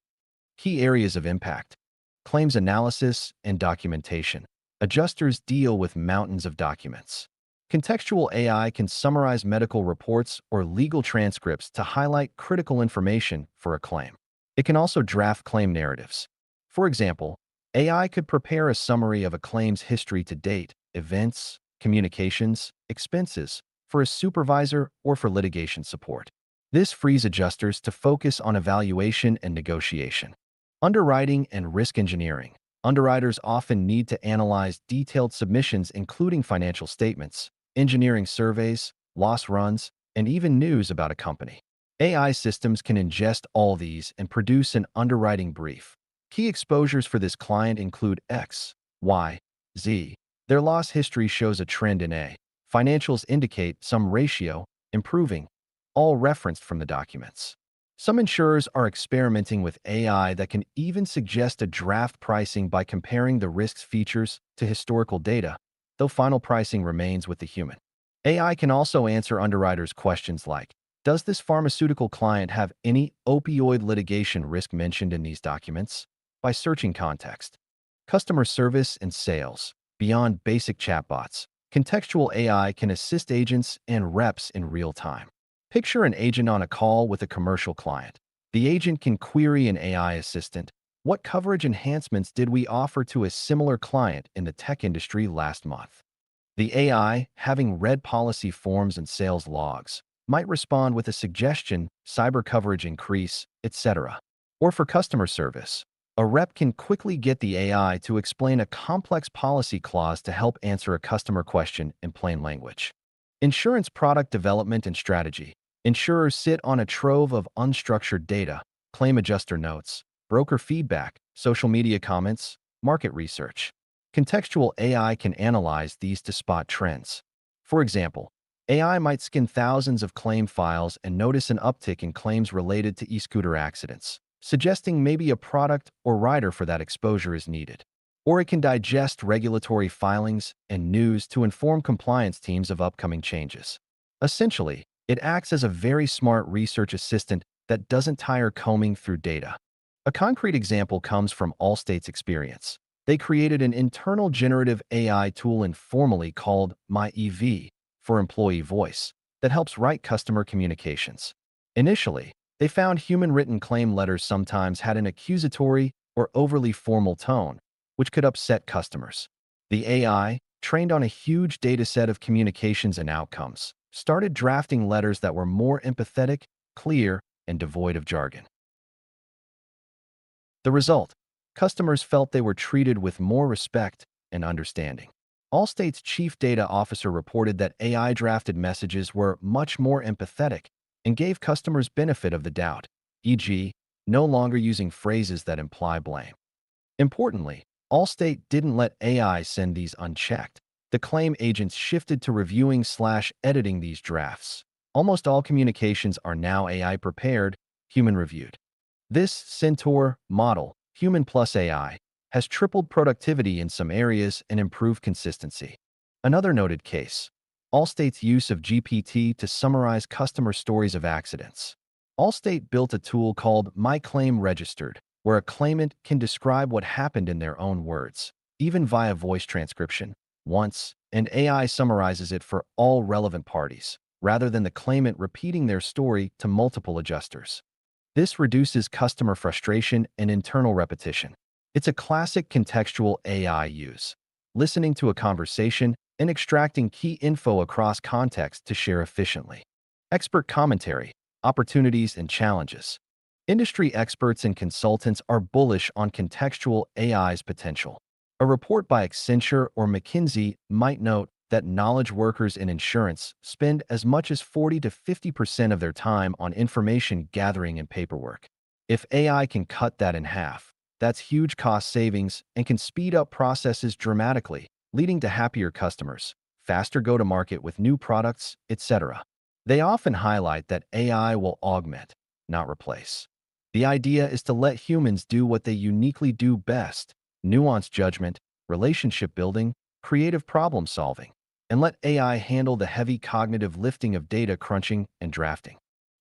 Key areas of impact: claims analysis and documentation. Adjusters deal with mountains of documents. Contextual AI can summarize medical reports or legal transcripts to highlight critical information for a claim. It can also draft claim narratives. For example, AI could prepare a summary of a claim's history to date, events, communications, expenses, for a supervisor or for litigation support. This frees adjusters to focus on evaluation and negotiation. Underwriting and risk engineering. Underwriters often need to analyze detailed submissions including financial statements, engineering surveys, loss runs, and even news about a company. AI systems can ingest all these and produce an underwriting brief. Key exposures for this client include X, Y, Z. Their loss history shows a trend in A. Financials indicate some ratio, improving, all referenced from the documents. Some insurers are experimenting with AI that can even suggest a draft pricing by comparing the risk's features to historical data, though final pricing remains with the human. AI can also answer underwriters' questions like, does this pharmaceutical client have any opioid litigation risk mentioned in these documents? By searching context. Customer service and sales. Beyond basic chatbots, contextual AI can assist agents and reps in real time. Picture an agent on a call with a commercial client. The agent can query an AI assistant. What coverage enhancements did we offer to a similar client in the tech industry last month? The AI, having read policy forms and sales logs, might respond with a suggestion, cyber coverage increase, etc. Or for customer service, a rep can quickly get the AI to explain a complex policy clause to help answer a customer question in plain language. Insurance product development and strategy. Insurers sit on a trove of unstructured data, claim adjuster notes, broker feedback, social media comments, market research. Contextual AI can analyze these to spot trends. For example, AI might scan thousands of claim files and notice an uptick in claims related to e-scooter accidents, suggesting maybe a product or rider for that exposure is needed. Or it can digest regulatory filings and news to inform compliance teams of upcoming changes. Essentially, it acts as a very smart research assistant that doesn't tire combing through data. A concrete example comes from Allstate's experience. They created an internal generative AI tool informally called MyEV for employee voice that helps write customer communications. Initially, they found human-written claim letters sometimes had an accusatory or overly formal tone, which could upset customers. The AI, trained on a huge dataset of communications and outcomes, started drafting letters that were more empathetic, clear, and devoid of jargon. The result: customers felt they were treated with more respect and understanding. Allstate's chief data officer reported that AI-drafted messages were much more empathetic and gave customers benefit of the doubt, e.g., no longer using phrases that imply blame. Importantly, Allstate didn't let AI send these unchecked. The claim agents shifted to reviewing/editing these drafts. Almost all communications are now AI-prepared, human-reviewed. This Centaur model, human plus AI, has tripled productivity in some areas and improved consistency. Another noted case: Allstate's use of GPT to summarize customer stories of accidents. Allstate built a tool called My Claim Registered, where a claimant can describe what happened in their own words, even via voice transcription. Once, and AI summarizes it for all relevant parties, rather than the claimant repeating their story to multiple adjusters. This reduces customer frustration and internal repetition. It's a classic contextual AI use, listening to a conversation and extracting key info across context to share efficiently. Expert commentary, opportunities and challenges. Industry experts and consultants are bullish on contextual AI's potential. A report by Accenture or McKinsey might note that knowledge workers in insurance spend as much as 40 to 50% of their time on information gathering and paperwork. If AI can cut that in half, that's huge cost savings and can speed up processes dramatically, leading to happier customers, faster go-to-market with new products, etc. They often highlight that AI will augment, not replace. The idea is to let humans do what they uniquely do best: nuanced judgment, relationship building, creative problem solving, and let AI handle the heavy cognitive lifting of data crunching and drafting.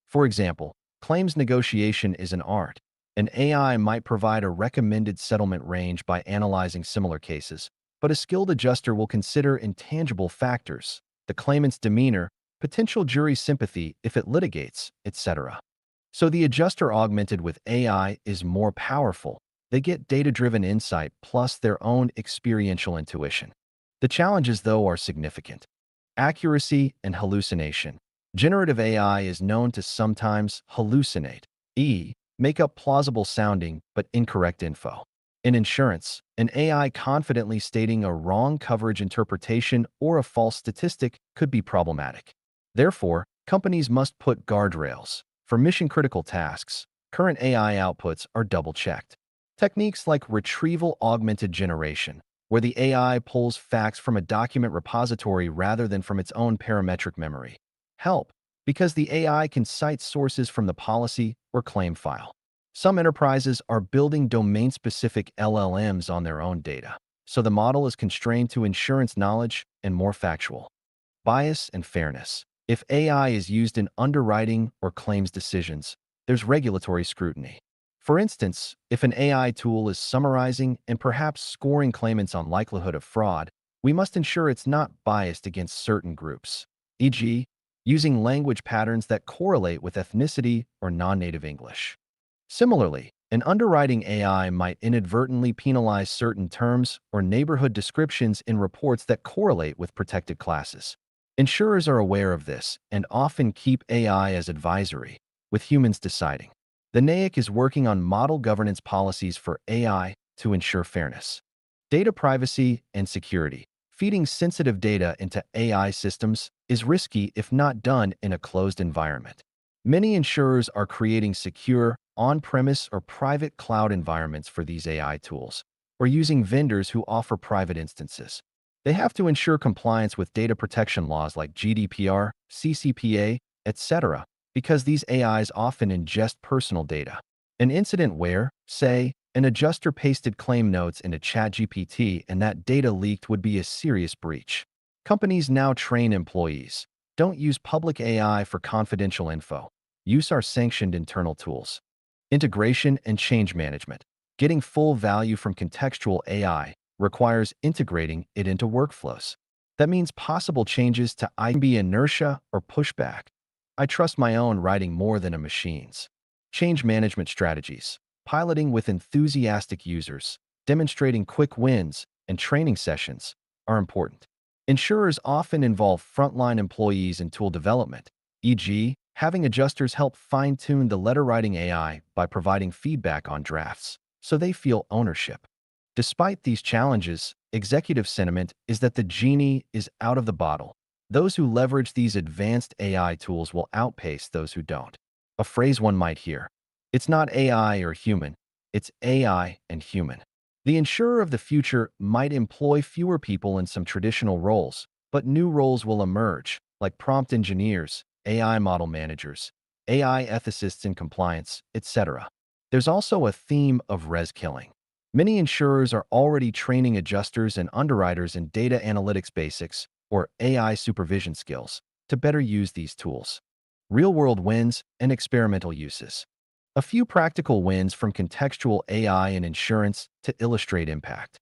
For example, claims negotiation is an art. An AI might provide a recommended settlement range by analyzing similar cases, but a skilled adjuster will consider intangible factors: the claimant's demeanor, potential jury sympathy if it litigates, etc. So the adjuster augmented with AI is more powerful. They get data-driven insight plus their own experiential intuition. The challenges, though, are significant. Accuracy and hallucination. Generative AI is known to sometimes hallucinate, make up plausible sounding but incorrect info. In insurance, an AI confidently stating a wrong coverage interpretation or a false statistic could be problematic. Therefore, companies must put guardrails. For mission-critical tasks, current AI outputs are double-checked. Techniques like retrieval-augmented generation, where the AI pulls facts from a document repository rather than from its own parametric memory, help because the AI can cite sources from the policy or claim file. Some enterprises are building domain-specific LLMs on their own data, so the model is constrained to insurance knowledge and more factual. Bias and fairness. If AI is used in underwriting or claims decisions, there's regulatory scrutiny. For instance, if an AI tool is summarizing and perhaps scoring claimants on likelihood of fraud, we must ensure it's not biased against certain groups, e.g., using language patterns that correlate with ethnicity or non-native English. Similarly, an underwriting AI might inadvertently penalize certain terms or neighborhood descriptions in reports that correlate with protected classes. Insurers are aware of this and often keep AI as advisory, with humans deciding. The NAIC is working on model governance policies for AI to ensure fairness. Data privacy and security. Feeding sensitive data into AI systems is risky if not done in a closed environment. Many insurers are creating secure, on-premise or private cloud environments for these AI tools, or using vendors who offer private instances. They have to ensure compliance with data protection laws like GDPR, CCPA, etc., because these AIs often ingest personal data. An incident where, say, an adjuster pasted claim notes into ChatGPT and that data leaked would be a serious breach. Companies now train employees: don't use public AI for confidential info. Use our sanctioned internal tools. Integration and change management. Getting full value from contextual AI requires integrating it into workflows. That means possible changes to be inertia or pushback. I trust my own writing more than a machine's. Change management strategies. Piloting with enthusiastic users, demonstrating quick wins, and training sessions are important. Insurers often involve frontline employees in tool development, e.g., having adjusters help fine-tune the letter-writing AI by providing feedback on drafts, so they feel ownership. Despite these challenges, executive sentiment is that the genie is out of the bottle. Those who leverage these advanced AI tools will outpace those who don't. A phrase one might hear: it's not AI or human, it's AI and human. The insurer of the future might employ fewer people in some traditional roles, but new roles will emerge, like prompt engineers, AI model managers, AI ethicists in compliance, etc. There's also a theme of res killing. Many insurers are already training adjusters and underwriters in data analytics basics, or AI supervision skills, to better use these tools. Real-world wins and experimental uses. A few practical wins from contextual AI in insurance to illustrate impact.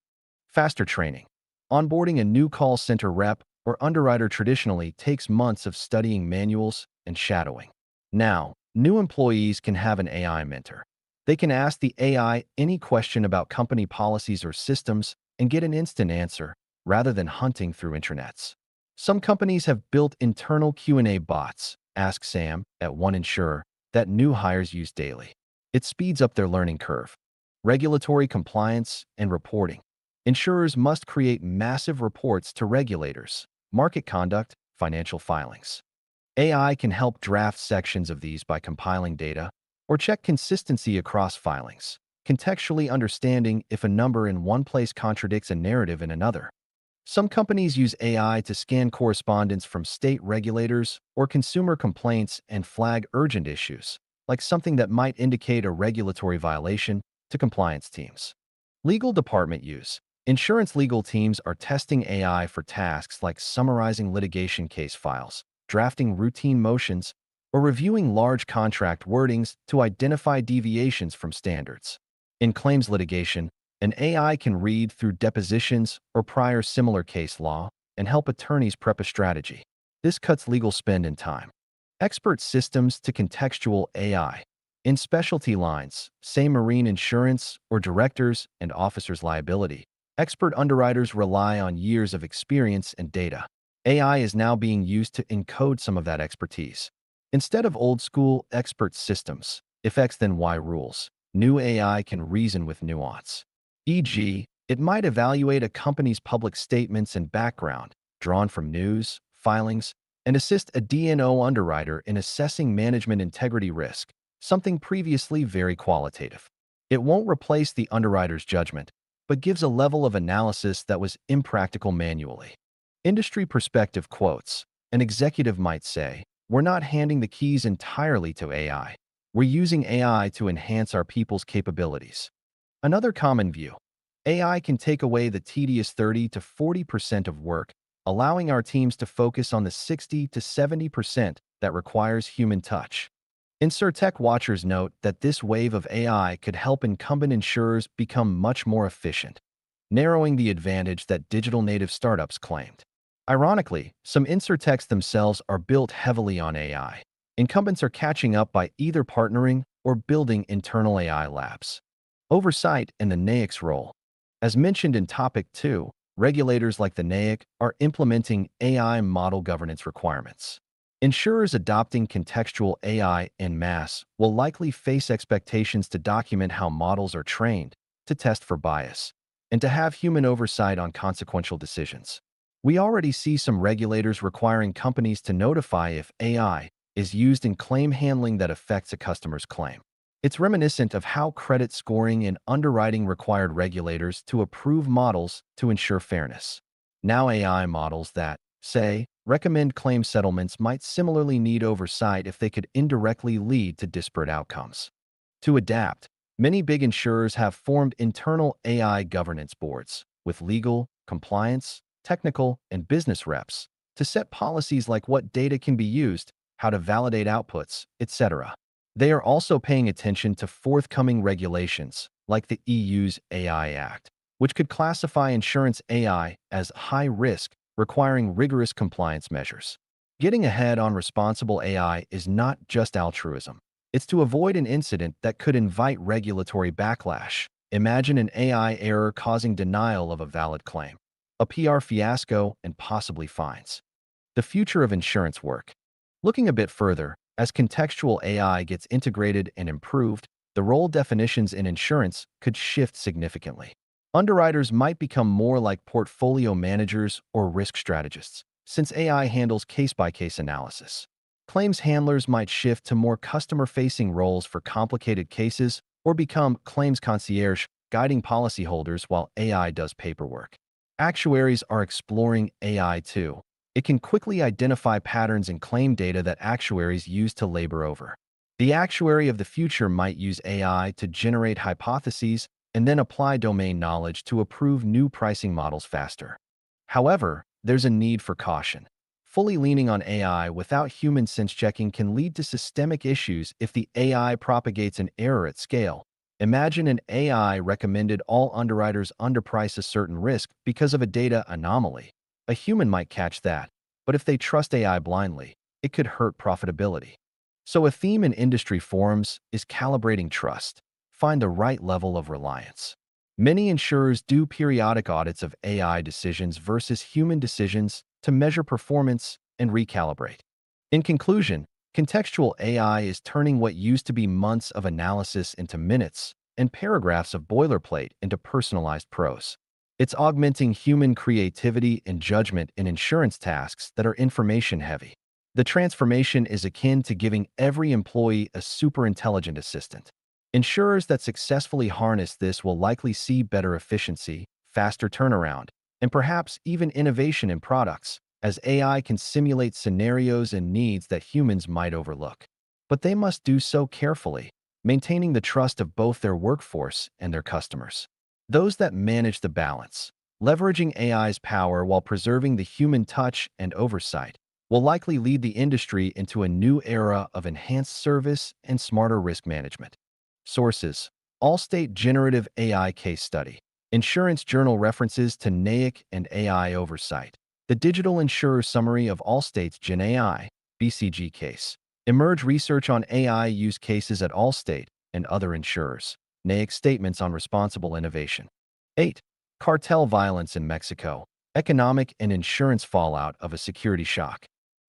Faster training. Onboarding a new call center rep or underwriter traditionally takes months of studying manuals and shadowing. Now, new employees can have an AI mentor. They can ask the AI any question about company policies or systems and get an instant answer rather than hunting through intranets. Some companies have built internal Q&A bots, Ask Sam, at one insurer, that new hires use daily. It speeds up their learning curve. Regulatory compliance and reporting. Insurers must create massive reports to regulators, market conduct, financial filings. AI can help draft sections of these by compiling data or check consistency across filings, contextually understanding if a number in one place contradicts a narrative in another. Some companies use AI to scan correspondence from state regulators or consumer complaints and flag urgent issues, like something that might indicate a regulatory violation, to compliance teams. Legal department use. Insurance legal teams are testing AI for tasks like summarizing litigation case files, drafting routine motions, or reviewing large contract wordings to identify deviations from standards. In claims litigation, an AI can read through depositions or prior similar case law and help attorneys prep a strategy. This cuts legal spend and time. Expert systems to contextual AI. In specialty lines, say marine insurance or directors and officers' liability, expert underwriters rely on years of experience and data. AI is now being used to encode some of that expertise. Instead of old-school expert systems, if X then Y rules, new AI can reason with nuance. E.g., it might evaluate a company's public statements and background, drawn from news, filings, and assist a D&O underwriter in assessing management integrity risk, something previously very qualitative. It won't replace the underwriter's judgment, but gives a level of analysis that was impractical manually. Industry perspective quotes. An executive might say, "We're not handing the keys entirely to AI. We're using AI to enhance our people's capabilities." Another common view. AI can take away the tedious 30 to 40% of work, allowing our teams to focus on the 60 to 70% that requires human touch. InsurTech watchers note that this wave of AI could help incumbent insurers become much more efficient, narrowing the advantage that digital native startups claimed. Ironically, some InsurTechs themselves are built heavily on AI. Incumbents are catching up by either partnering or building internal AI labs. Oversight and the NAIC's role. As mentioned in Topic 2, regulators like the NAIC are implementing AI model governance requirements. Insurers adopting contextual AI en masse will likely face expectations to document how models are trained, to test for bias, and to have human oversight on consequential decisions. We already see some regulators requiring companies to notify if AI is used in claim handling that affects a customer's claim. It's reminiscent of how credit scoring and underwriting required regulators to approve models to ensure fairness. Now AI models that, say, recommend claim settlements might similarly need oversight if they could indirectly lead to disparate outcomes. To adapt, many big insurers have formed internal AI governance boards with legal, compliance, technical, and business reps to set policies like what data can be used, how to validate outputs, etc. They are also paying attention to forthcoming regulations, like the EU's AI Act, which could classify insurance AI as high risk, requiring rigorous compliance measures. Getting ahead on responsible AI is not just altruism. It's to avoid an incident that could invite regulatory backlash. Imagine an AI error causing denial of a valid claim, a PR fiasco, and possibly fines. The future of insurance work. Looking a bit further, as contextual AI gets integrated and improved, the role definitions in insurance could shift significantly. Underwriters might become more like portfolio managers or risk strategists, since AI handles case-by-case analysis. Claims handlers might shift to more customer-facing roles for complicated cases or become claims concierge, guiding policyholders while AI does paperwork. Actuaries are exploring AI too. It can quickly identify patterns in claim data that actuaries use to labor over. The actuary of the future might use AI to generate hypotheses and then apply domain knowledge to approve new pricing models faster. However, there's a need for caution. Fully leaning on AI without human sense checking can lead to systemic issues if the AI propagates an error at scale, Imagine an AI recommended all underwriters underprice a certain risk because of a data anomaly. A human might catch that, but if they trust AI blindly, it could hurt profitability. So a theme in industry forums is calibrating trust. Find the right level of reliance. Many insurers do periodic audits of AI decisions versus human decisions to measure performance and recalibrate. In conclusion, contextual AI is turning what used to be months of analysis into minutes and paragraphs of boilerplate into personalized prose. It's augmenting human creativity and judgment in insurance tasks that are information-heavy. The transformation is akin to giving every employee a super-intelligent assistant. Insurers that successfully harness this will likely see better efficiency, faster turnaround, and perhaps even innovation in products, as AI can simulate scenarios and needs that humans might overlook. But they must do so carefully, maintaining the trust of both their workforce and their customers. Those that manage the balance, leveraging AI's power while preserving the human touch and oversight, will likely lead the industry into a new era of enhanced service and smarter risk management. Sources: Allstate Generative AI Case Study. Insurance Journal references to NAIC and AI oversight. The Digital Insurer Summary of Allstate's Gen AI BCG case. Emerge research on AI use cases at Allstate and other insurers. NAIC statements on responsible innovation. 8. Cartel violence in Mexico. Economic and insurance fallout of a security shock.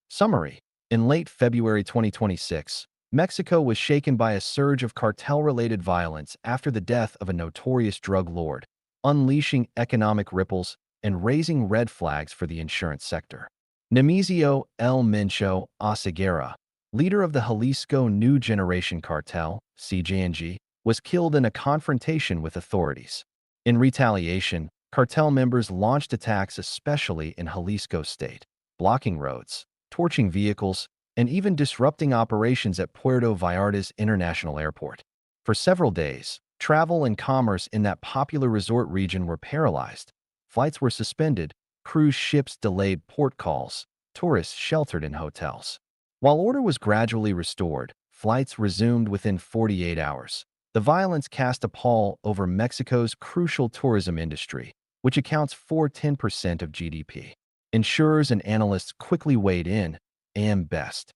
Summary: in late February 2026, Mexico was shaken by a surge of cartel-related violence after the death of a notorious drug lord, unleashing economic ripples and raising red flags for the insurance sector. Nemesio El Mencho Oseguera, leader of the Jalisco New Generation Cartel, CJNG, was killed in a confrontation with authorities. In retaliation, cartel members launched attacks especially in Jalisco state, blocking roads, torching vehicles, and even disrupting operations at Puerto Vallarta's International Airport. For several days, travel and commerce in that popular resort region were paralyzed. Flights were suspended, cruise ships delayed port calls, tourists sheltered in hotels. While order was gradually restored, flights resumed within 48 hours. The violence cast a pall over Mexico's crucial tourism industry, which accounts for 10% of GDP. Insurers and analysts quickly weighed in. AM Best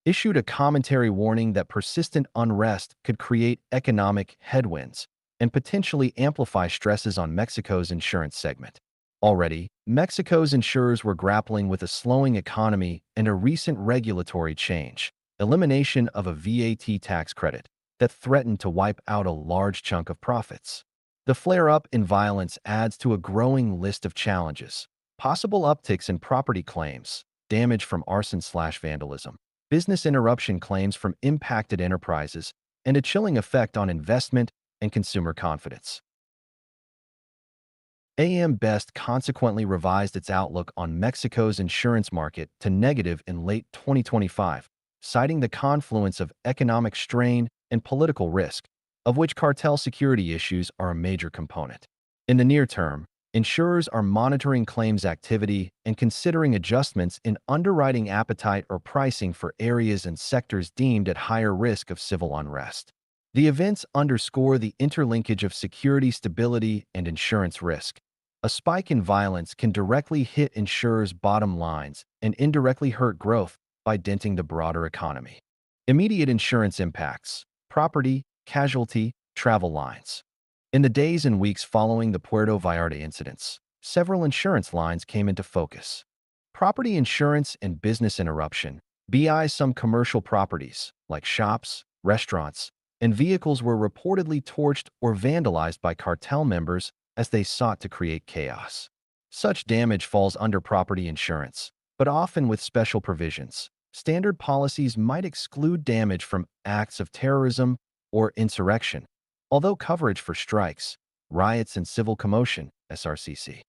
issued a commentary warning that persistent unrest could create economic headwinds and potentially amplify stresses on Mexico's insurance segment. Already, Mexico's insurers were grappling with a slowing economy and a recent regulatory change, elimination of a VAT tax credit, that threatened to wipe out a large chunk of profits. The flare-up in violence adds to a growing list of challenges: possible upticks in property claims, damage from arson/vandalism, business interruption claims from impacted enterprises, and a chilling effect on investment and consumer confidence. AM Best consequently revised its outlook on Mexico's insurance market to negative in late 2025, citing the confluence of economic strain and political risk, of which cartel security issues are a major component. In the near term, insurers are monitoring claims activity and considering adjustments in underwriting appetite or pricing for areas and sectors deemed at higher risk of civil unrest. The events underscore the interlinkage of security stability and insurance risk. A spike in violence can directly hit insurers' bottom lines and indirectly hurt growth by denting the broader economy. Immediate insurance impacts: property, casualty, travel lines. In the days and weeks following the Puerto Vallarta incidents, several insurance lines came into focus. Property insurance and business interruption. Some commercial properties, like shops, restaurants, and vehicles were reportedly torched or vandalized by cartel members as they sought to create chaos. Such damage falls under property insurance, but often with special provisions. Standard policies might exclude damage from acts of terrorism or insurrection, although coverage for strikes, riots, and civil commotion (SRCC)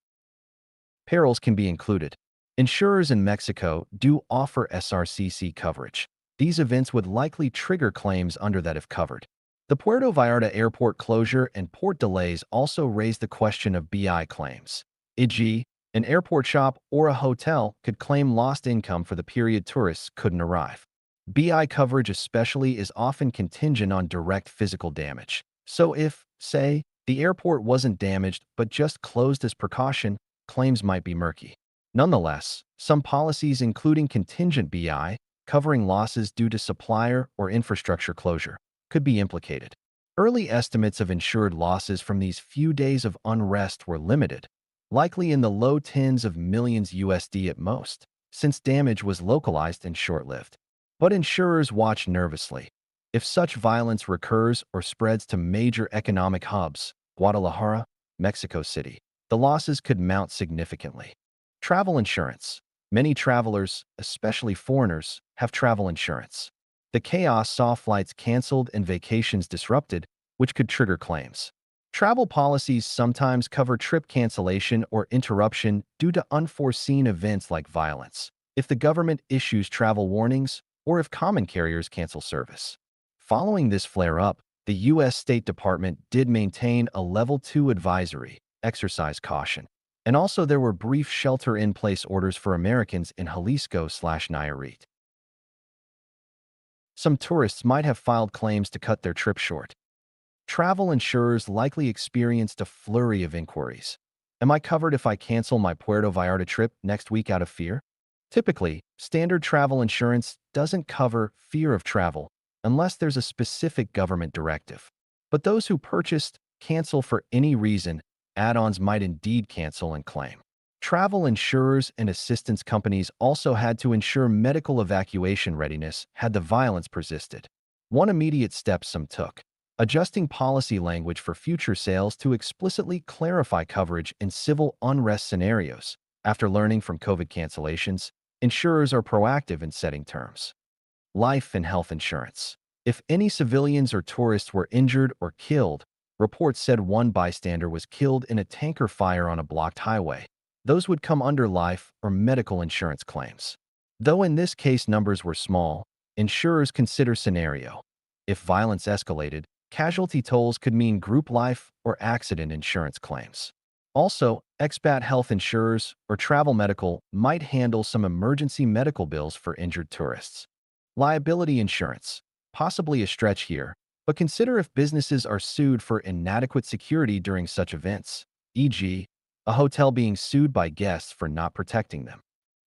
perils can be included. Insurers in Mexico do offer SRCC coverage. These events would likely trigger claims under that if covered. The Puerto Vallarta airport closure and port delays also raise the question of BI claims. E.g., an airport shop or a hotel could claim lost income for the period tourists couldn't arrive. BI coverage especially is often contingent on direct physical damage. So if, say, the airport wasn't damaged but just closed as precaution, claims might be murky. Nonetheless, some policies including contingent BI, covering losses due to supplier or infrastructure closure, could be implicated. Early estimates of insured losses from these few days of unrest were limited, likely in the low tens of millions USD at most, since damage was localized and short-lived. But insurers watch nervously. If such violence recurs or spreads to major economic hubs, Guadalajara, Mexico City, the losses could mount significantly. Travel insurance. Many travelers, especially foreigners, have travel insurance. The chaos saw flights canceled and vacations disrupted, which could trigger claims. Travel policies sometimes cover trip cancellation or interruption due to unforeseen events like violence, if the government issues travel warnings, or if common carriers cancel service. Following this flare-up, the U.S. State Department did maintain a Level 2 advisory, exercise caution. And also there were brief shelter-in-place orders for Americans in Jalisco/Nayarit. Some tourists might have filed claims to cut their trip short. Travel insurers likely experienced a flurry of inquiries. Am I covered if I cancel my Puerto Vallarta trip next week out of fear? Typically, standard travel insurance doesn't cover fear of travel unless there's a specific government directive. But those who purchased cancel for any reason, add-ons might indeed cancel and claim. Travel insurers and assistance companies also had to ensure medical evacuation readiness had the violence persisted. One immediate step some took: adjusting policy language for future sales to explicitly clarify coverage in civil unrest scenarios. After learning from COVID cancellations, insurers are proactive in setting terms. Life and health insurance. If any civilians or tourists were injured or killed, reports said one bystander was killed in a tanker fire on a blocked highway. Those would come under life or medical insurance claims. Though in this case numbers were small, insurers consider scenario. If violence escalated, casualty tolls could mean group life or accident insurance claims. Also, expat health insurers or travel medical might handle some emergency medical bills for injured tourists. Liability insurance. Possibly a stretch here, but consider if businesses are sued for inadequate security during such events, e.g., a hotel being sued by guests for not protecting them.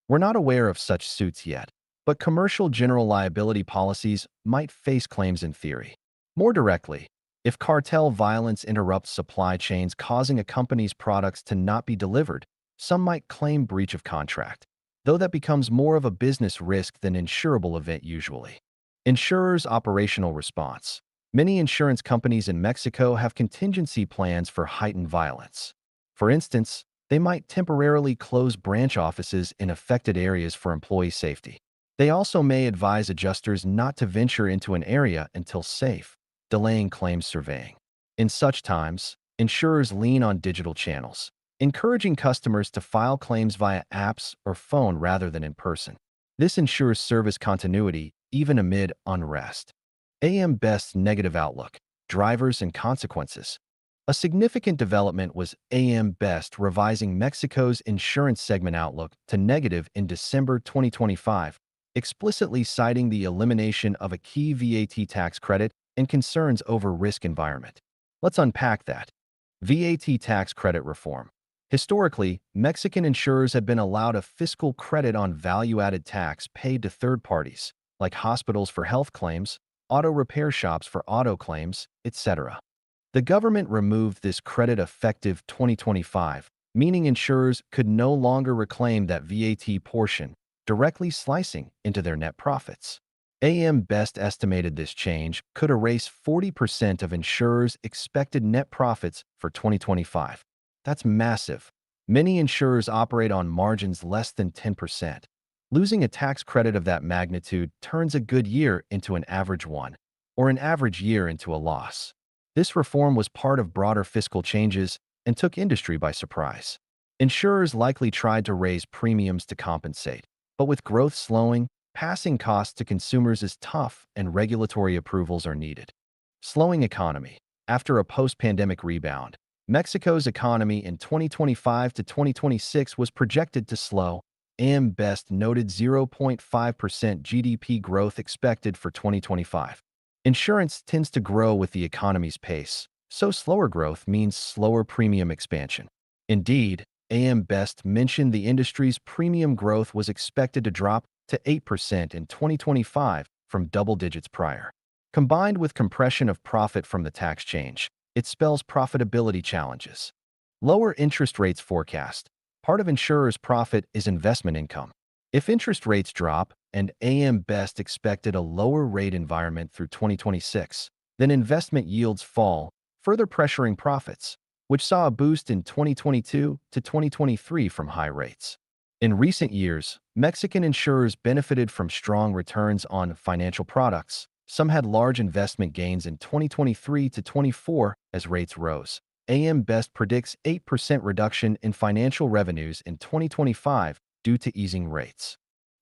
We're not aware of such suits yet, but commercial general liability policies might face claims in theory. More directly, if cartel violence interrupts supply chains causing a company's products to not be delivered, some might claim breach of contract, though that becomes more of a business risk than insurable event usually. Insurers' operational response. Many insurance companies in Mexico have contingency plans for heightened violence. For instance, they might temporarily close branch offices in affected areas for employee safety. They also may advise adjusters not to venture into an area until safe, delaying claims surveying. In such times, insurers lean on digital channels, encouraging customers to file claims via apps or phone rather than in person. This ensures service continuity even amid unrest. AM Best's negative outlook, drivers and consequences. A significant development was AM Best revising Mexico's insurance segment outlook to negative in December 2025, explicitly citing the elimination of a key VAT tax credit and concerns over risk environment. Let's unpack that. VAT tax credit reform. Historically, Mexican insurers had been allowed a fiscal credit on value-added tax paid to third parties, like hospitals for health claims, auto repair shops for auto claims, etc. The government removed this credit effective 2025, meaning insurers could no longer reclaim that VAT portion, directly slicing into their net profits. AM Best estimated this change could erase 40% of insurers' expected net profits for 2025. That's massive. Many insurers operate on margins less than 10%. Losing a tax credit of that magnitude turns a good year into an average one, or an average year into a loss. This reform was part of broader fiscal changes and took industry by surprise. Insurers likely tried to raise premiums to compensate, but with growth slowing, passing costs to consumers is tough and regulatory approvals are needed. Slowing economy. After a post-pandemic rebound, Mexico's economy in 2025 to 2026 was projected to slow, AM Best noted 0.5% GDP growth expected for 2025. Insurance tends to grow with the economy's pace, so slower growth means slower premium expansion. Indeed, AM Best mentioned the industry's premium growth was expected to drop to 8% in 2025 from double digits prior. Combined with compression of profit from the tax change, it spells profitability challenges. Lower interest rates forecast. Part of insurers' profit is investment income. If interest rates drop, and AM Best expected a lower rate environment through 2026, then investment yields fall, further pressuring profits, which saw a boost in 2022 to 2023 from high rates. In recent years, Mexican insurers benefited from strong returns on financial products. Some had large investment gains in 2023 to 24 as rates rose. AM Best predicts 8% reduction in financial revenues in 2025 due to easing rates.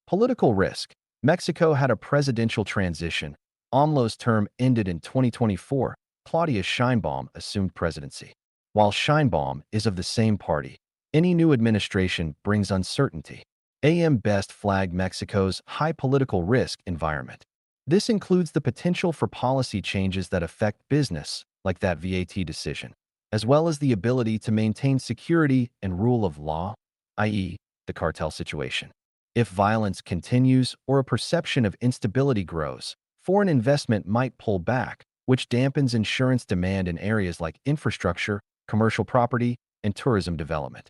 Political risk. Mexico had a presidential transition. AMLO's term ended in 2024. Claudia Sheinbaum assumed presidency. While Sheinbaum is of the same party, any new administration brings uncertainty. AM Best flagged Mexico's high political risk environment. This includes the potential for policy changes that affect business, like that VAT decision, as well as the ability to maintain security and rule of law, i.e., the cartel situation. If violence continues or a perception of instability grows, foreign investment might pull back, which dampens insurance demand in areas like infrastructure, commercial property, and tourism development.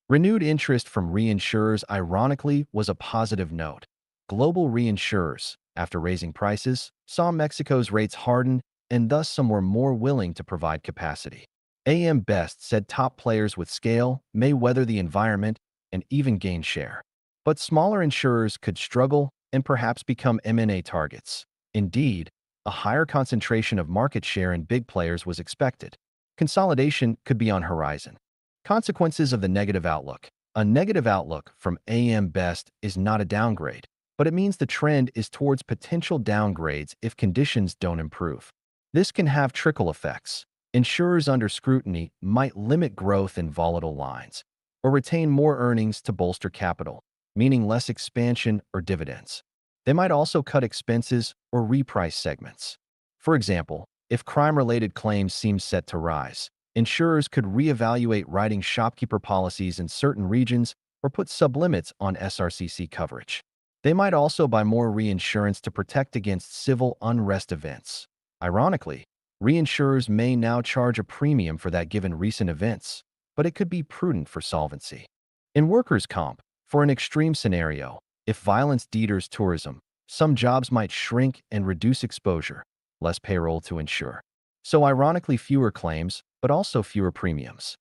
Renewed interest from reinsurers, ironically, was a positive note. Global reinsurers, after raising prices, saw Mexico's rates harden, and thus some were more willing to provide capacity. AM Best said top players with scale may weather the environment and even gain share. But smaller insurers could struggle and perhaps become M&A targets. Indeed, a higher concentration of market share in big players was expected. Consolidation could be on horizon. Consequences of the negative outlook. A negative outlook from AM Best is not a downgrade, but it means the trend is towards potential downgrades if conditions don't improve. This can have trickle effects. Insurers under scrutiny might limit growth in volatile lines or retain more earnings to bolster capital, meaning less expansion or dividends. They might also cut expenses or reprice segments. For example, if crime-related claims seem set to rise, insurers could reevaluate writing shopkeeper policies in certain regions or put sublimits on SRCC coverage. They might also buy more reinsurance to protect against civil unrest events. Ironically, reinsurers may now charge a premium for that given recent events, but it could be prudent for solvency. In workers' comp, for an extreme scenario, if violence deters tourism, some jobs might shrink and reduce exposure, less payroll to insure. So ironically, fewer claims, but also fewer premiums.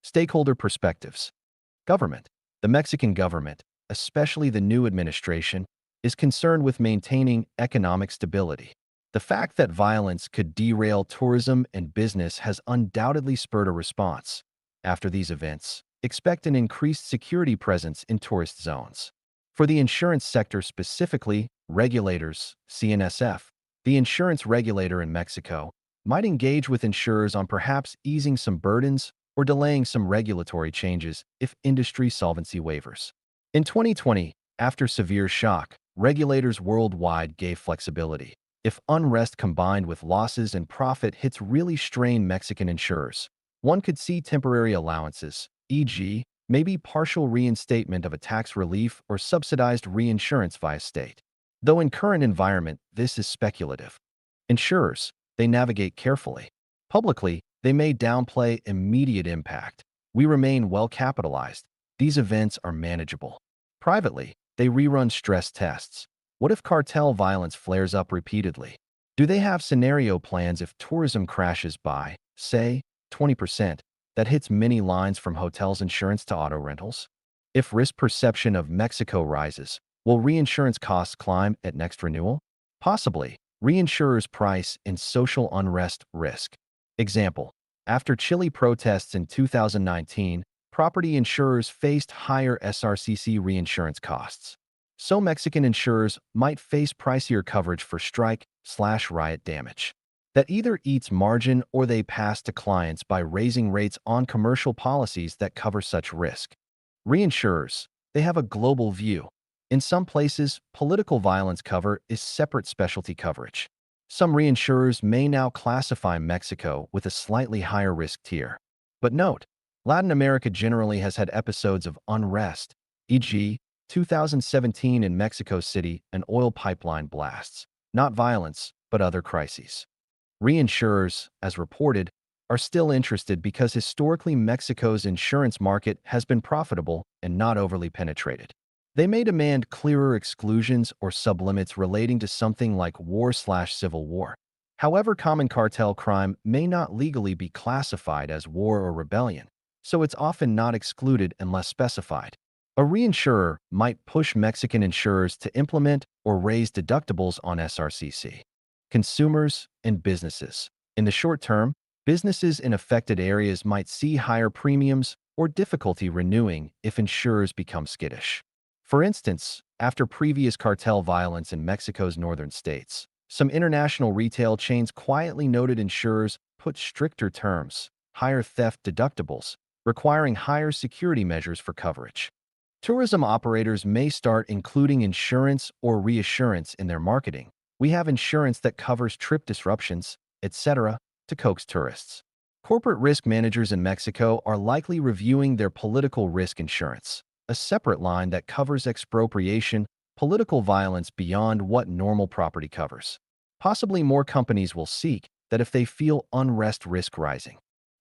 Stakeholder perspectives. Government. The Mexican government, especially the new administration, is concerned with maintaining economic stability. The fact that violence could derail tourism and business has undoubtedly spurred a response. After these events, expect an increased security presence in tourist zones. For the insurance sector specifically, regulators, CNSF, the insurance regulator in Mexico, might engage with insurers on perhaps easing some burdens or delaying some regulatory changes if industry solvency wavers. In 2020, after severe shock, regulators worldwide gave flexibility. If unrest combined with losses and profit hits really strain Mexican insurers, one could see temporary allowances, e.g., maybe partial reinstatement of a tax relief or subsidized reinsurance via state. Though in current environment, this is speculative. Insurers, they navigate carefully. Publicly, they may downplay immediate impact. We remain well capitalized. These events are manageable. Privately, they rerun stress tests. What if cartel violence flares up repeatedly? Do they have scenario plans if tourism crashes by, say, 20%? That hits many lines from hotels insurance to auto rentals? If risk perception of Mexico rises, will reinsurance costs climb at next renewal? Possibly. Reinsurers price in social unrest risk. Example, after Chile protests in 2019, property insurers faced higher SRCC reinsurance costs. So Mexican insurers might face pricier coverage for strike/riot damage. That either eats margin or they pass to clients by raising rates on commercial policies that cover such risk. Reinsurers, They have a global view. In some places, political violence cover is separate specialty coverage. Some reinsurers may now classify Mexico with a slightly higher risk tier. But note, Latin America generally has had episodes of unrest, e.g., 2017 in Mexico City, an oil pipeline blasts, not violence, but other crises. Reinsurers, as reported, are still interested because historically Mexico's insurance market has been profitable and not overly penetrated. They may demand clearer exclusions or sublimits relating to something like war/civil war. However, common cartel crime may not legally be classified as war or rebellion, so it's often not excluded unless specified. A reinsurer might push Mexican insurers to implement or raise deductibles on SRCC. Consumers and businesses. In the short term, businesses in affected areas might see higher premiums or difficulty renewing if insurers become skittish. For instance, after previous cartel violence in Mexico's northern states, some international retail chains quietly noted insurers put stricter terms, higher theft deductibles, requiring higher security measures for coverage. Tourism operators may start including insurance or reassurance in their marketing. We have insurance that covers trip disruptions, etc., to coax tourists. Corporate risk managers in Mexico are likely reviewing their political risk insurance, a separate line that covers expropriation, political violence beyond what normal property covers. Possibly more companies will seek that if they feel unrest risk rising.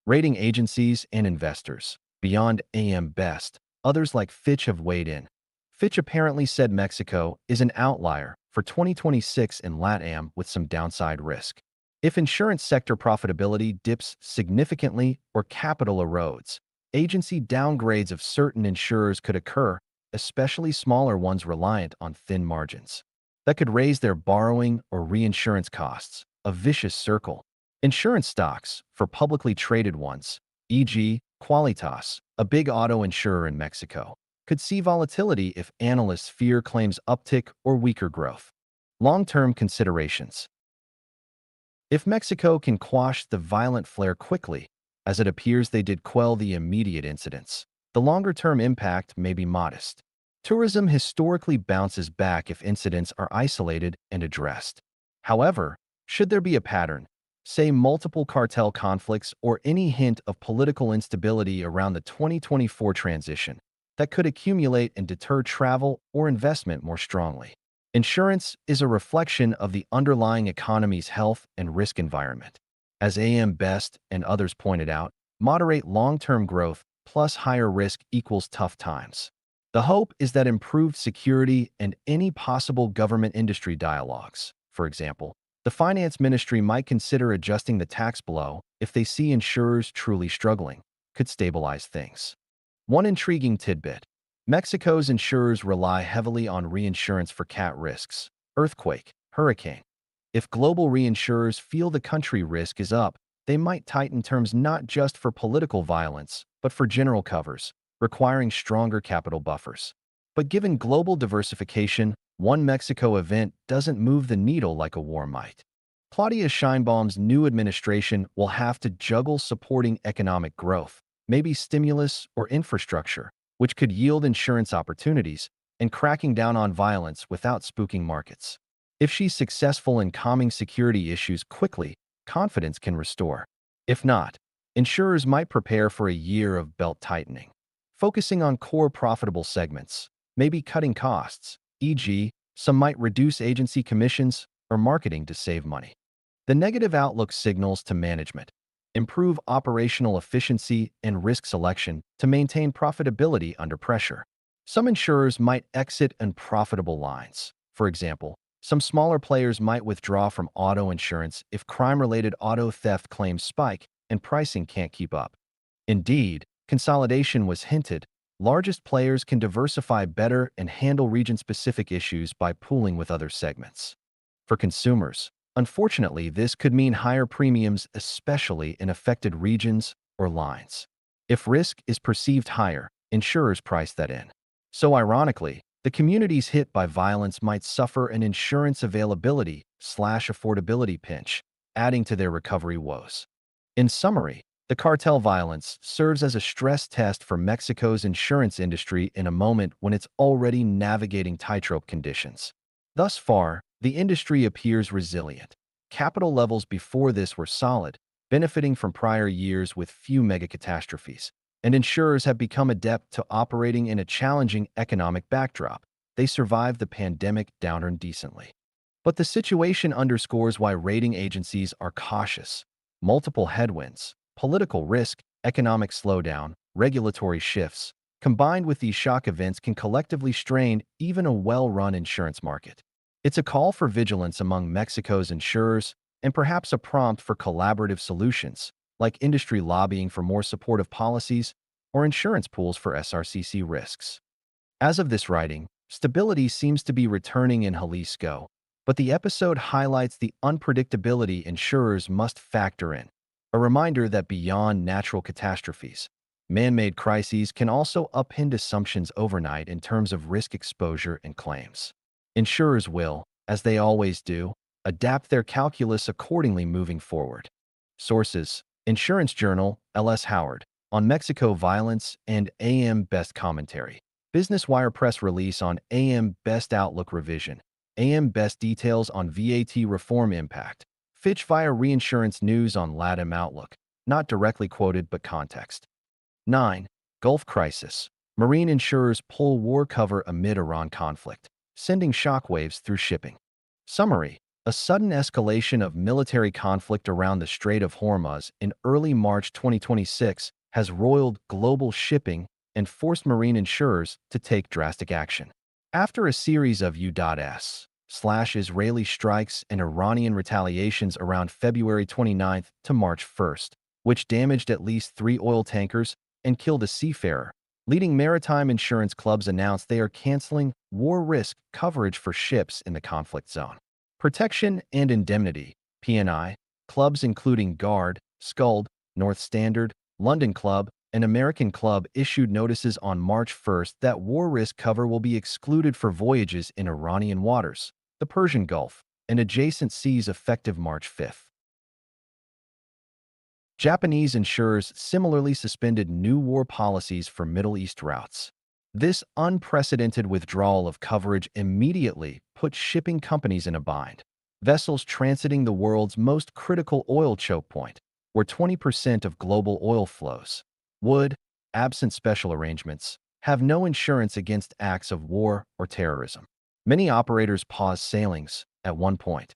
Rating agencies and investors. Beyond AM Best, others like Fitch have weighed in. Fitch apparently said Mexico is an outlier for 2026 in LATAM with some downside risk. If insurance sector profitability dips significantly or capital erodes, agency downgrades of certain insurers could occur, especially smaller ones reliant on thin margins. That could raise their borrowing or reinsurance costs, a vicious circle. Insurance stocks, for publicly traded ones, e.g., Qualitas, a big auto insurer in Mexico, could see volatility if analysts fear claims uptick or weaker growth. Long-term considerations. If Mexico can quash the violent flare quickly, as it appears they did quell the immediate incidents, the longer-term impact may be modest. Tourism historically bounces back if incidents are isolated and addressed. However, should there be a pattern, say multiple cartel conflicts or any hint of political instability around the 2024 transition, that could accumulate and deter travel or investment more strongly. Insurance is a reflection of the underlying economy's health and risk environment. As AM Best and others pointed out, moderate long-term growth plus higher risk equals tough times. The hope is that improved security and any possible government-industry dialogues, for example, the finance ministry might consider adjusting the tax blow if they see insurers truly struggling, could stabilize things. One intriguing tidbit. Mexico's insurers rely heavily on reinsurance for cat risks, earthquake, hurricane. If global reinsurers feel the country risk is up, they might tighten terms not just for political violence, but for general covers, requiring stronger capital buffers. But given global diversification, one Mexico event doesn't move the needle like a war might. Claudia Sheinbaum's new administration will have to juggle supporting economic growth, maybe stimulus or infrastructure, which could yield insurance opportunities, and cracking down on violence without spooking markets. If she's successful in calming security issues quickly, confidence can restore. If not, insurers might prepare for a year of belt tightening, focusing on core profitable segments, maybe cutting costs, e.g., some might reduce agency commissions or marketing to save money. The negative outlook signals to management. Improve operational efficiency and risk selection to maintain profitability under pressure. Some insurers might exit unprofitable lines. For example, some smaller players might withdraw from auto insurance if crime-related auto theft claims spike and pricing can't keep up. Indeed, consolidation was hinted. Largest players can diversify better and handle region-specific issues by pooling with other segments. For consumers, unfortunately, this could mean higher premiums, especially in affected regions or lines. If risk is perceived higher, insurers price that in. So ironically, the communities hit by violence might suffer an insurance availability/affordability pinch, adding to their recovery woes. In summary, The cartel violence serves as a stress test for Mexico's insurance industry in a moment when it's already navigating tightrope conditions. Thus far, the industry appears resilient. Capital levels before this were solid, benefiting from prior years with few megacatastrophes, and insurers have become adept to operating in a challenging economic backdrop. They survived the pandemic downturn decently. But the situation underscores why rating agencies are cautious. Multiple headwinds, political risk, economic slowdown, regulatory shifts, combined with these shock events can collectively strain even a well-run insurance market. It's a call for vigilance among Mexico's insurers and perhaps a prompt for collaborative solutions, like industry lobbying for more supportive policies or insurance pools for SRCC risks. As of this writing, stability seems to be returning in Jalisco, but the episode highlights the unpredictability insurers must factor in. A reminder that beyond natural catastrophes, man-made crises can also upend assumptions overnight in terms of risk exposure and claims. Insurers will, as they always do, adapt their calculus accordingly moving forward. Sources: Insurance Journal, L.S. Howard, on Mexico Violence and AM Best Commentary. Business Wire press release on AM Best Outlook Revision. AM Best details on VAT reform impact. Fitch via Reinsurance News on LATAM Outlook. Not directly quoted but context. 9. Gulf Crisis. Marine insurers pull war cover amid Iran conflict, sending shockwaves through shipping. Summary: a sudden escalation of military conflict around the Strait of Hormuz in early March 2026 has roiled global shipping and forced marine insurers to take drastic action. After a series of U.S./Israeli strikes and Iranian retaliations around February 29 to March 1, which damaged at least 3 oil tankers and killed a seafarer, leading maritime insurance clubs announced they are canceling war risk coverage for ships in the conflict zone. Protection and Indemnity (P&I) clubs including Guard, Skuld, North Standard, London Club, and American Club issued notices on March 1 that war risk cover will be excluded for voyages in Iranian waters, the Persian Gulf, and adjacent seas effective March 5. Japanese insurers similarly suspended new war policies for Middle East routes. This unprecedented withdrawal of coverage immediately put shipping companies in a bind. Vessels transiting the world's most critical oil choke point, where 20% of global oil flows, would, absent special arrangements, have no insurance against acts of war or terrorism. Many operators paused sailings at one point.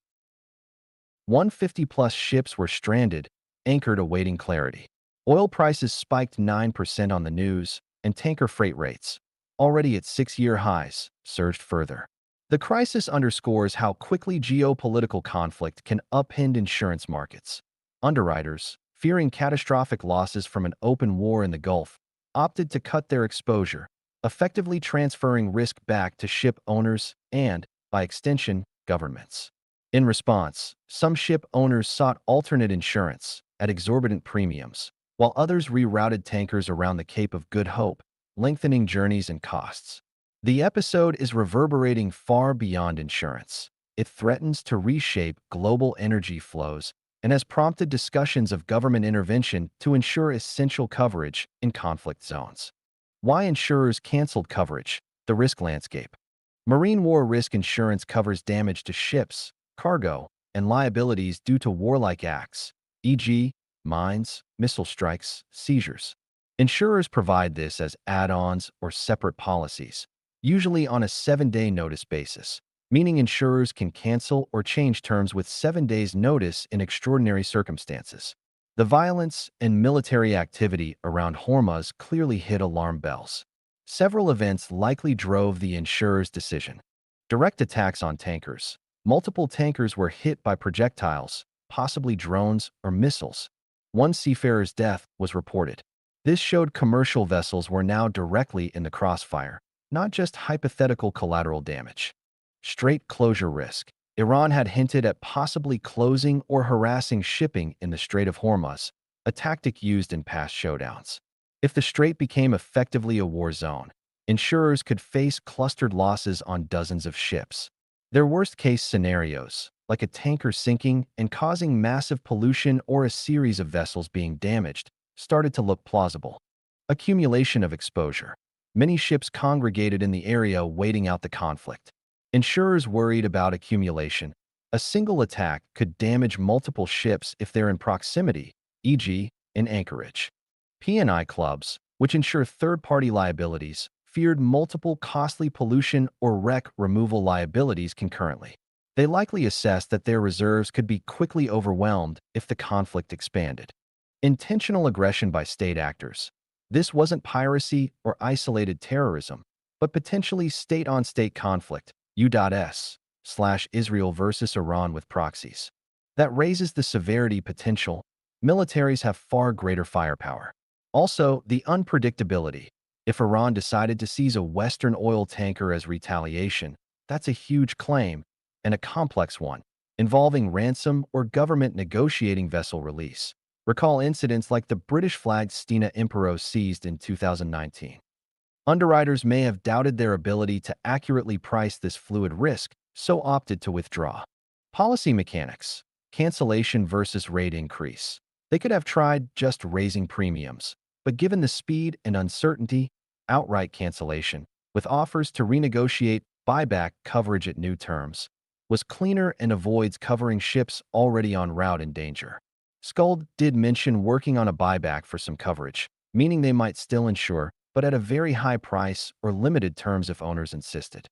150-plus ships were stranded, anchored awaiting clarity. Oil prices spiked 9% on the news, and tanker freight rates, already at 6-year highs, surged further. The crisis underscores how quickly geopolitical conflict can upend insurance markets. Underwriters, fearing catastrophic losses from an open war in the Gulf, opted to cut their exposure, effectively transferring risk back to ship owners and, by extension, governments. In response, some ship owners sought alternate insurance at exorbitant premiums, while others rerouted tankers around the Cape of Good Hope, lengthening journeys and costs. The episode is reverberating far beyond insurance. It threatens to reshape global energy flows and has prompted discussions of government intervention to ensure essential coverage in conflict zones. Why insurers canceled coverage, the risk landscape. Marine war risk insurance covers damage to ships, cargo, and liabilities due to warlike acts, e.g., mines, missile strikes, seizures. Insurers provide this as add-ons or separate policies, usually on a 7-day notice basis, meaning insurers can cancel or change terms with 7 days' notice in extraordinary circumstances. The violence and military activity around Hormuz clearly hit alarm bells. Several events likely drove the insurer's decision. Direct attacks on tankers. Multiple tankers were hit by projectiles, possibly drones or missiles. One seafarer's death was reported. This showed commercial vessels were now directly in the crossfire, not just hypothetical collateral damage. Strait closure risk. Iran had hinted at possibly closing or harassing shipping in the Strait of Hormuz, a tactic used in past showdowns. If the strait became effectively a war zone, insurers could face clustered losses on dozens of ships. Their worst-case scenarios, like a tanker sinking and causing massive pollution or a series of vessels being damaged, started to look plausible. Accumulation of exposure. Many ships congregated in the area waiting out the conflict. Insurers worried about accumulation. A single attack could damage multiple ships if they're in proximity, e.g., in anchorage. P&I clubs, which insure third-party liabilities, feared multiple costly pollution or wreck removal liabilities concurrently. They likely assessed that their reserves could be quickly overwhelmed if the conflict expanded. Intentional aggression by state actors. This wasn't piracy or isolated terrorism, but potentially state-on-state conflict, U.S/Israel versus Iran with proxies. That raises the severity potential. Militaries have far greater firepower. Also, the unpredictability. If Iran decided to seize a Western oil tanker as retaliation, that's a huge claim, and a complex one, involving ransom or government negotiating vessel release. Recall incidents like the British-flagged Stena Impero seized in 2019. Underwriters may have doubted their ability to accurately price this fluid risk, so opted to withdraw. Policy mechanics. Cancellation versus rate increase. They could have tried just raising premiums, but given the speed and uncertainty, outright cancellation, with offers to renegotiate buyback coverage at new terms, was cleaner and avoids covering ships already en route in danger. Skuld did mention working on a buyback for some coverage, meaning they might still insure, but at a very high price or limited terms if owners insisted.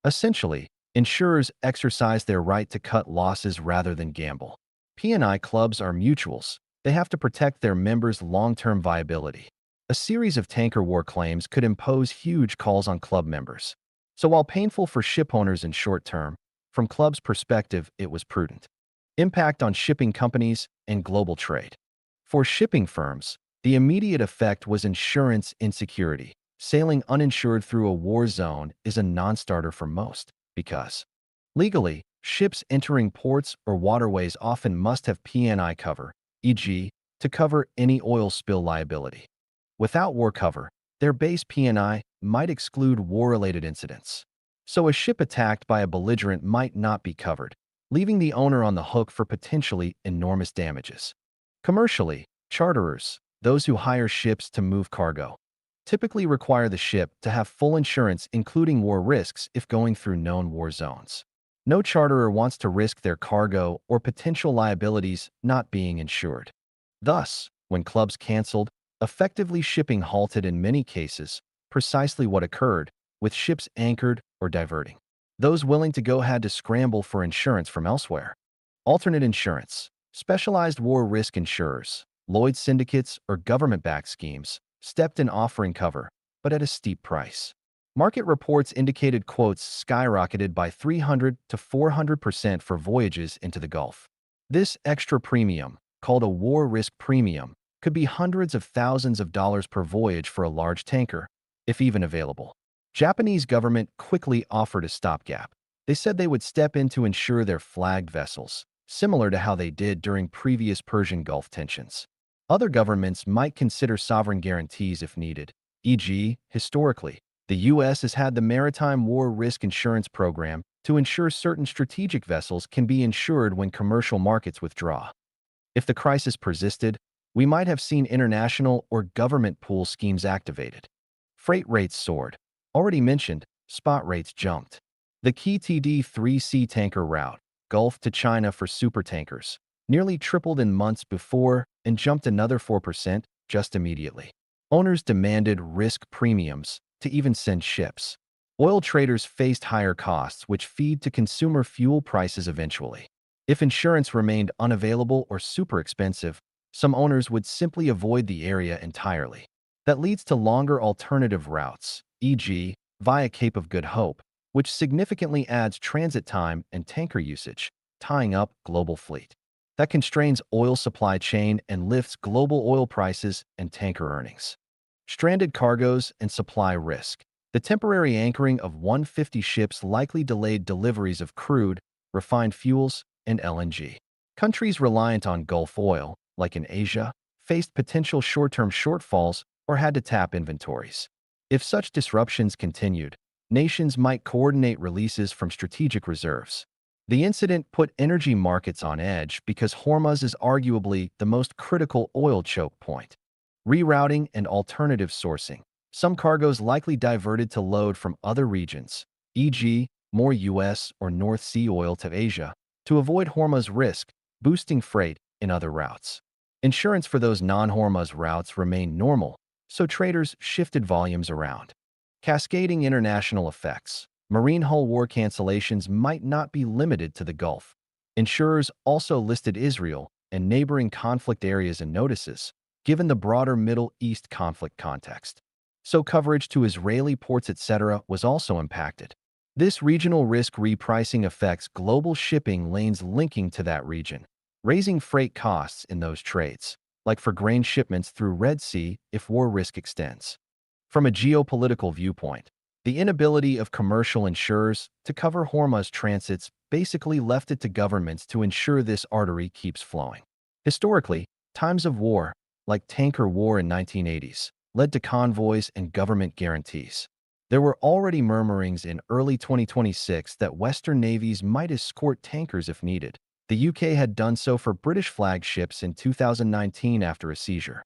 Essentially, insurers exercise their right to cut losses rather than gamble. P&I clubs are mutuals. They have to protect their members' long-term viability. A series of tanker war claims could impose huge calls on club members. So while painful for ship owners in short term, from clubs' perspective, it was prudent. Impact on shipping companies and global trade. For shipping firms, the immediate effect was insurance insecurity. Sailing uninsured through a war zone is a non-starter for most, because legally, ships entering ports or waterways often must have P&I cover, e.g., to cover any oil spill liability. Without war cover, their base P&I might exclude war-related incidents. So a ship attacked by a belligerent might not be covered, leaving the owner on the hook for potentially enormous damages. Commercially, charterers, those who hire ships to move cargo, typically require the ship to have full insurance including war risks if going through known war zones. No charterer wants to risk their cargo or potential liabilities not being insured. Thus, when clubs canceled, effectively shipping halted in many cases, precisely what occurred, with ships anchored or diverting. Those willing to go had to scramble for insurance from elsewhere. Alternate insurance. Specialized war risk insurers, Lloyd's syndicates or government-backed schemes, stepped in offering cover, but at a steep price. Market reports indicated quotes skyrocketed by 300 to 400% for voyages into the Gulf. This extra premium, called a war risk premium, could be hundreds of thousands of dollars per voyage for a large tanker, if even available. Japanese government quickly offered a stopgap. They said they would step in to insure their flagged vessels, similar to how they did during previous Persian Gulf tensions. Other governments might consider sovereign guarantees if needed, e.g., historically, the U.S. has had the Maritime War Risk Insurance Program to ensure certain strategic vessels can be insured when commercial markets withdraw. If the crisis persisted, we might have seen international or government pool schemes activated. Freight rates soared. Already mentioned, spot rates jumped. The key TD3C tanker route, Gulf to China for supertankers, nearly tripled in months before and jumped another 4% just immediately. Owners demanded risk premiums to even send ships. Oil traders faced higher costs, which feed to consumer fuel prices eventually. If insurance remained unavailable or super expensive, some owners would simply avoid the area entirely. That leads to longer alternative routes, e.g., via Cape of Good Hope, which significantly adds transit time and tanker usage, tying up global fleet. That constrains oil supply chain and lifts global oil prices and tanker earnings. Stranded cargoes and supply risk. The temporary anchoring of 150 ships likely delayed deliveries of crude, refined fuels, and LNG. Countries reliant on Gulf oil, like in Asia, faced potential short-term shortfalls or had to tap inventories. If such disruptions continued, nations might coordinate releases from strategic reserves. The incident put energy markets on edge because Hormuz is arguably the most critical oil choke point. Rerouting and alternative sourcing. Some cargoes likely diverted to load from other regions, e.g., more U.S. or North Sea oil to Asia, to avoid Hormuz risk, boosting freight in other routes. Insurance for those non-Hormuz routes remained normal, so traders shifted volumes around. Cascading international effects. Marine hull war cancellations might not be limited to the Gulf. Insurers also listed Israel and neighboring conflict areas in notices, given the broader Middle East conflict context. So coverage to Israeli ports, etc., was also impacted. This regional risk repricing affects global shipping lanes linking to that region, raising freight costs in those trades, like for grain shipments through Red Sea if war risk extends. From a geopolitical viewpoint, the inability of commercial insurers to cover Hormuz transits basically left it to governments to ensure this artery keeps flowing. Historically, times of war, like tanker war in 1980s, led to convoys and government guarantees. There were already murmurings in early 2026 that Western navies might escort tankers if needed. The UK had done so for British flagships in 2019 after a seizure.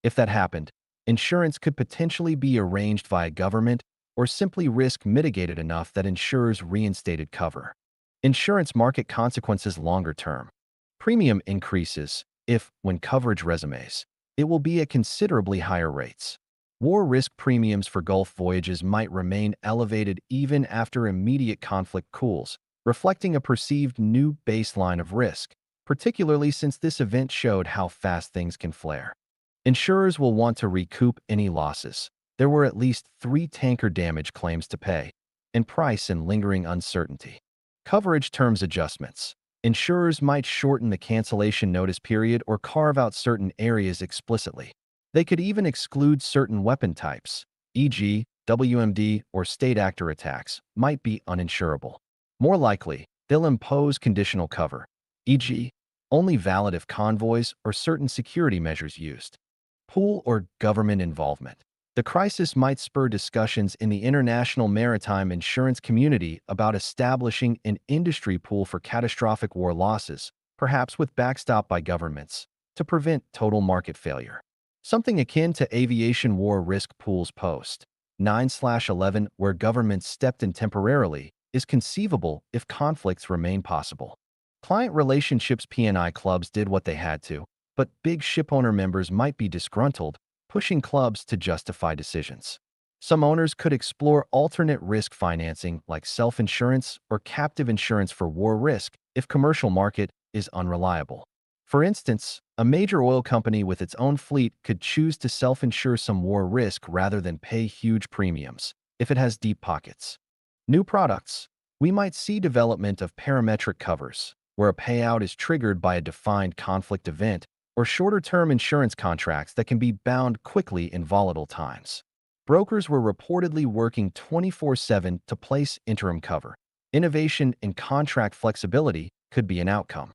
If that happened, insurance could potentially be arranged via government or simply risk mitigated enough that insurers reinstated cover. Insurance market consequences longer term. Premium increases if, when coverage resumes, it will be at considerably higher rates. War risk premiums for Gulf voyages might remain elevated even after immediate conflict cools, reflecting a perceived new baseline of risk, particularly since this event showed how fast things can flare. Insurers will want to recoup any losses. There were at least 3 tanker damage claims to pay, and price and lingering uncertainty. Coverage terms adjustments. Insurers might shorten the cancellation notice period or carve out certain areas explicitly. They could even exclude certain weapon types, e.g., WMD or state actor attacks, might be uninsurable. More likely, they'll impose conditional cover, e.g., only valid if convoys or certain security measures used. Pool or government involvement. The crisis might spur discussions in the international maritime insurance community about establishing an industry pool for catastrophic war losses, perhaps with backstop by governments, to prevent total market failure. Something akin to aviation war risk pools post 9/11, where governments stepped in temporarily, is conceivable if conflicts remain possible. Client relationships. P&I clubs did what they had to, but big shipowner members might be disgruntled, pushing clubs to justify decisions. Some owners could explore alternate risk financing like self-insurance or captive insurance for war risk if commercial market is unreliable. For instance, a major oil company with its own fleet could choose to self-insure some war risk rather than pay huge premiums if it has deep pockets. New products. We might see development of parametric covers, where a payout is triggered by a defined conflict event, or shorter-term insurance contracts that can be bound quickly in volatile times. Brokers were reportedly working 24/7 to place interim cover. Innovation in contract flexibility could be an outcome.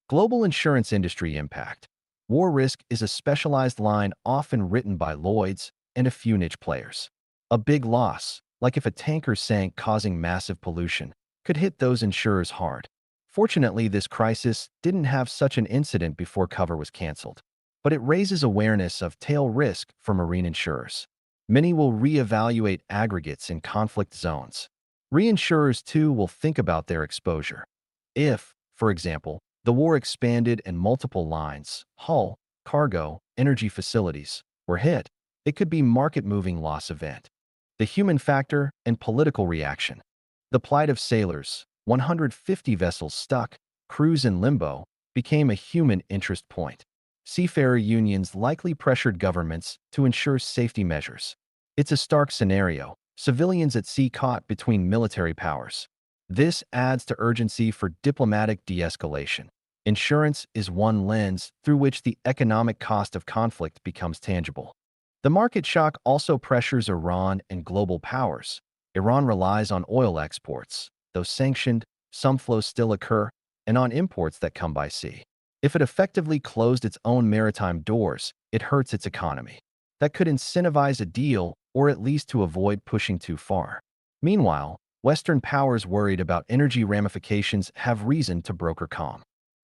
Global insurance industry impact. War risk is a specialized line often written by Lloyd's and a few niche players. A big loss, like if a tanker sank causing massive pollution, could hit those insurers hard. Fortunately, this crisis didn't have such an incident before cover was canceled, but it raises awareness of tail risk for marine insurers. Many will reevaluate aggregates in conflict zones. Reinsurers, too, will think about their exposure. If, for example, the war expanded and multiple lines, hull, cargo, energy facilities, were hit, it could be market-moving loss event. The human factor and political reaction. The plight of sailors, 150 vessels stuck, crews in limbo, became a human interest point. Seafarer unions likely pressured governments to ensure safety measures. It's a stark scenario, civilians at sea caught between military powers. This adds to urgency for diplomatic de-escalation. Insurance is one lens through which the economic cost of conflict becomes tangible. The market shock also pressures Iran and global powers. Iran relies on oil exports. Though sanctioned, some flows still occur, and on imports that come by sea. If it effectively closed its own maritime doors, it hurts its economy. That could incentivize a deal, or at least to avoid pushing too far. Meanwhile, Western powers worried about energy ramifications have reason to broker calm.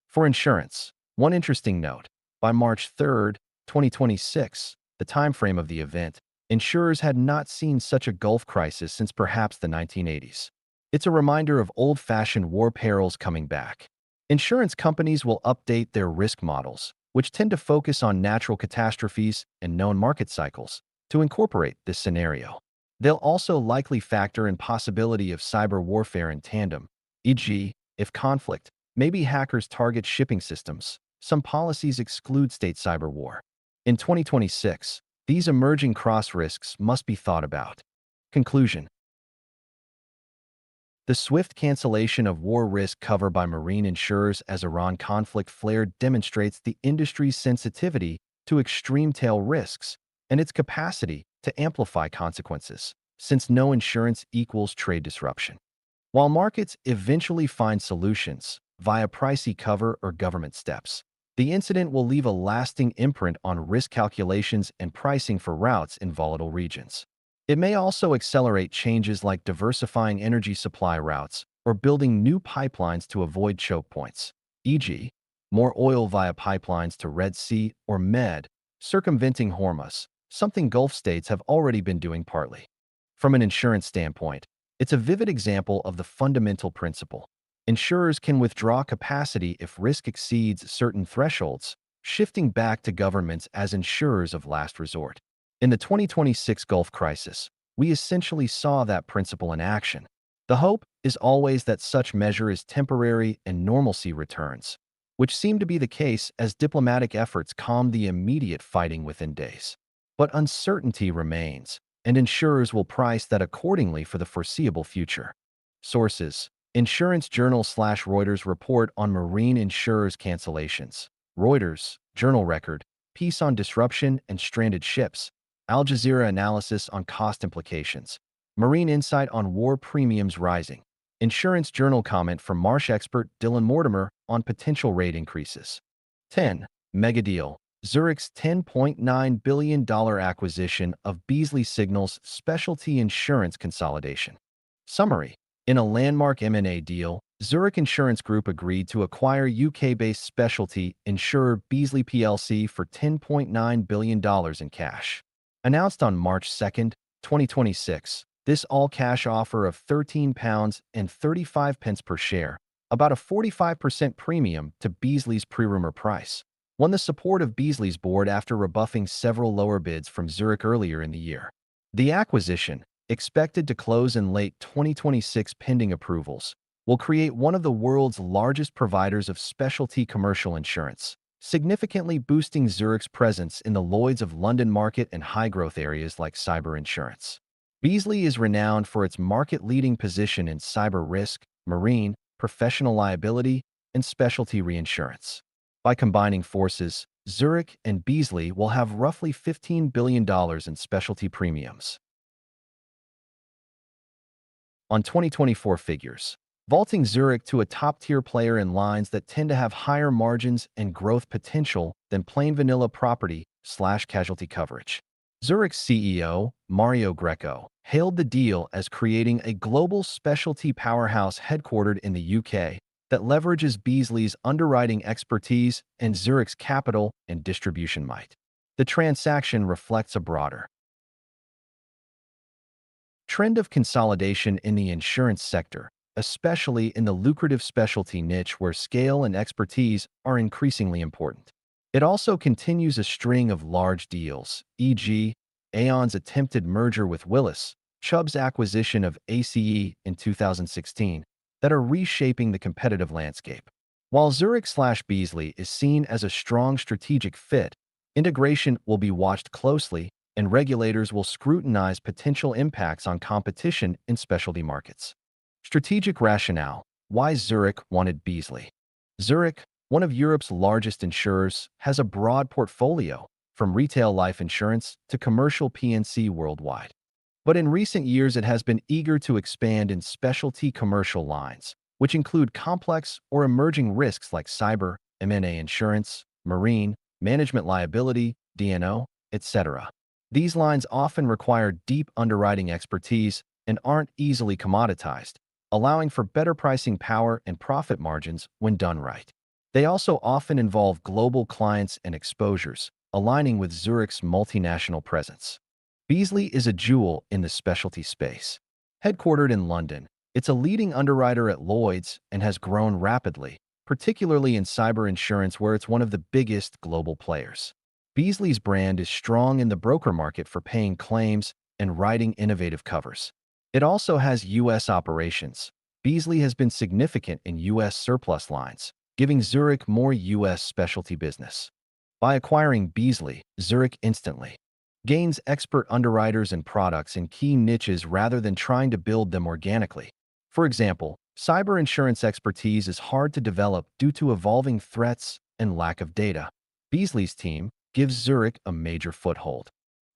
For insurance, one interesting note: by March 3, 2026, the time frame of the event, insurers had not seen such a Gulf crisis since perhaps the 1980s. It's a reminder of old-fashioned war perils coming back. Insurance companies will update their risk models, which tend to focus on natural catastrophes and known market cycles, to incorporate this scenario. They'll also likely factor in possibility of cyber warfare in tandem, e.g., if conflict, maybe hackers target shipping systems. Some policies exclude state cyber war. In 2026, these emerging cross-risks must be thought about. Conclusion: the swift cancellation of war risk cover by marine insurers as Iran conflict flared demonstrates the industry's sensitivity to extreme tail risks and its capacity to amplify consequences, since no insurance equals trade disruption. While markets eventually find solutions via pricey cover or government steps, the incident will leave a lasting imprint on risk calculations and pricing for routes in volatile regions. It may also accelerate changes like diversifying energy supply routes or building new pipelines to avoid choke points, e.g., more oil via pipelines to Red Sea or Med, circumventing Hormuz, something Gulf states have already been doing partly. From an insurance standpoint, it's a vivid example of the fundamental principle. Insurers can withdraw capacity if risk exceeds certain thresholds, shifting back to governments as insurers of last resort. In the 2026 Gulf crisis, we essentially saw that principle in action. The hope is always that such measure is temporary and normalcy returns, which seemed to be the case as diplomatic efforts calmed the immediate fighting within days. But uncertainty remains, and insurers will price that accordingly for the foreseeable future. Sources: Insurance Journal/Reuters report on marine insurers' cancellations. Reuters, Journal record, piece on disruption and stranded ships. Al Jazeera analysis on cost implications. Marine insight on war premiums rising. Insurance Journal comment from Marsh expert Dylan Mortimer on potential rate increases. 10. Mega deal. Zurich's $10.9 billion acquisition of Beazley signals specialty insurance consolidation. Summary: in a landmark M&A deal, Zurich Insurance Group agreed to acquire UK-based specialty insurer Beazley plc for $10.9 billion in cash. Announced on March 2, 2026, this all-cash offer of £13.35 per share, about a 45% premium to Beazley's pre-rumor price, won the support of Beazley's board after rebuffing several lower bids from Zurich earlier in the year. The acquisition, expected to close in late 2026 pending approvals, will create one of the world's largest providers of specialty commercial insurance, significantly boosting Zurich's presence in the Lloyd's of London market and high-growth areas like cyber insurance. Beazley is renowned for its market-leading position in cyber risk, marine, professional liability, and specialty reinsurance. By combining forces, Zurich and Beazley will have roughly $15 billion in specialty premiums. On 2024 figures, vaulting Zurich to a top-tier player in lines that tend to have higher margins and growth potential than plain vanilla property/casualty coverage. Zurich's CEO, Mario Greco, hailed the deal as creating a global specialty powerhouse headquartered in the UK that leverages Beazley's underwriting expertise and Zurich's capital and distribution might. The transaction reflects a broader trend of consolidation in the insurance sector, especially in the lucrative specialty niche where scale and expertise are increasingly important. It also continues a string of large deals, e.g., Aon's attempted merger with Willis, Chubb's acquisition of ACE in 2016, that are reshaping the competitive landscape. While Zurich/Beazley is seen as a strong strategic fit, integration will be watched closely, and regulators will scrutinize potential impacts on competition in specialty markets. Strategic rationale: why Zurich wanted Beazley. Zurich, one of Europe's largest insurers, has a broad portfolio, from retail life insurance to commercial P&C worldwide. But in recent years it has been eager to expand in specialty commercial lines, which include complex or emerging risks like cyber, M&A insurance, marine, management liability, D&O, etc. These lines often require deep underwriting expertise and aren't easily commoditized, allowing for better pricing power and profit margins when done right. They also often involve global clients and exposures, aligning with Zurich's multinational presence. Beazley is a jewel in the specialty space. Headquartered in London, it's a leading underwriter at Lloyd's and has grown rapidly, particularly in cyber insurance where it's one of the biggest global players. Beazley's brand is strong in the broker market for paying claims and writing innovative covers. It also has U.S. operations. Beazley has been significant in U.S. surplus lines, giving Zurich more U.S. specialty business. By acquiring Beazley, Zurich instantly gains expert underwriters and products in key niches rather than trying to build them organically. For example, cyber insurance expertise is hard to develop due to evolving threats and lack of data. Beazley's team gives Zurich a major foothold,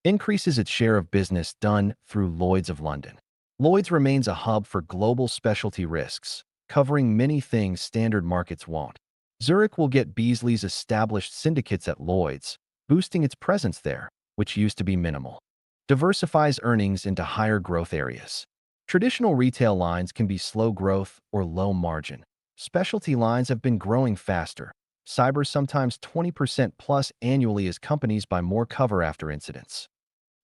increases its share of business done through Lloyd's of London. Lloyd's remains a hub for global specialty risks, covering many things standard markets won't. Zurich will get Beazley's established syndicates at Lloyd's, boosting its presence there, which used to be minimal. Diversifies earnings into higher growth areas. Traditional retail lines can be slow growth or low margin. Specialty lines have been growing faster. Cyber sometimes 20% plus annually as companies buy more cover after incidents.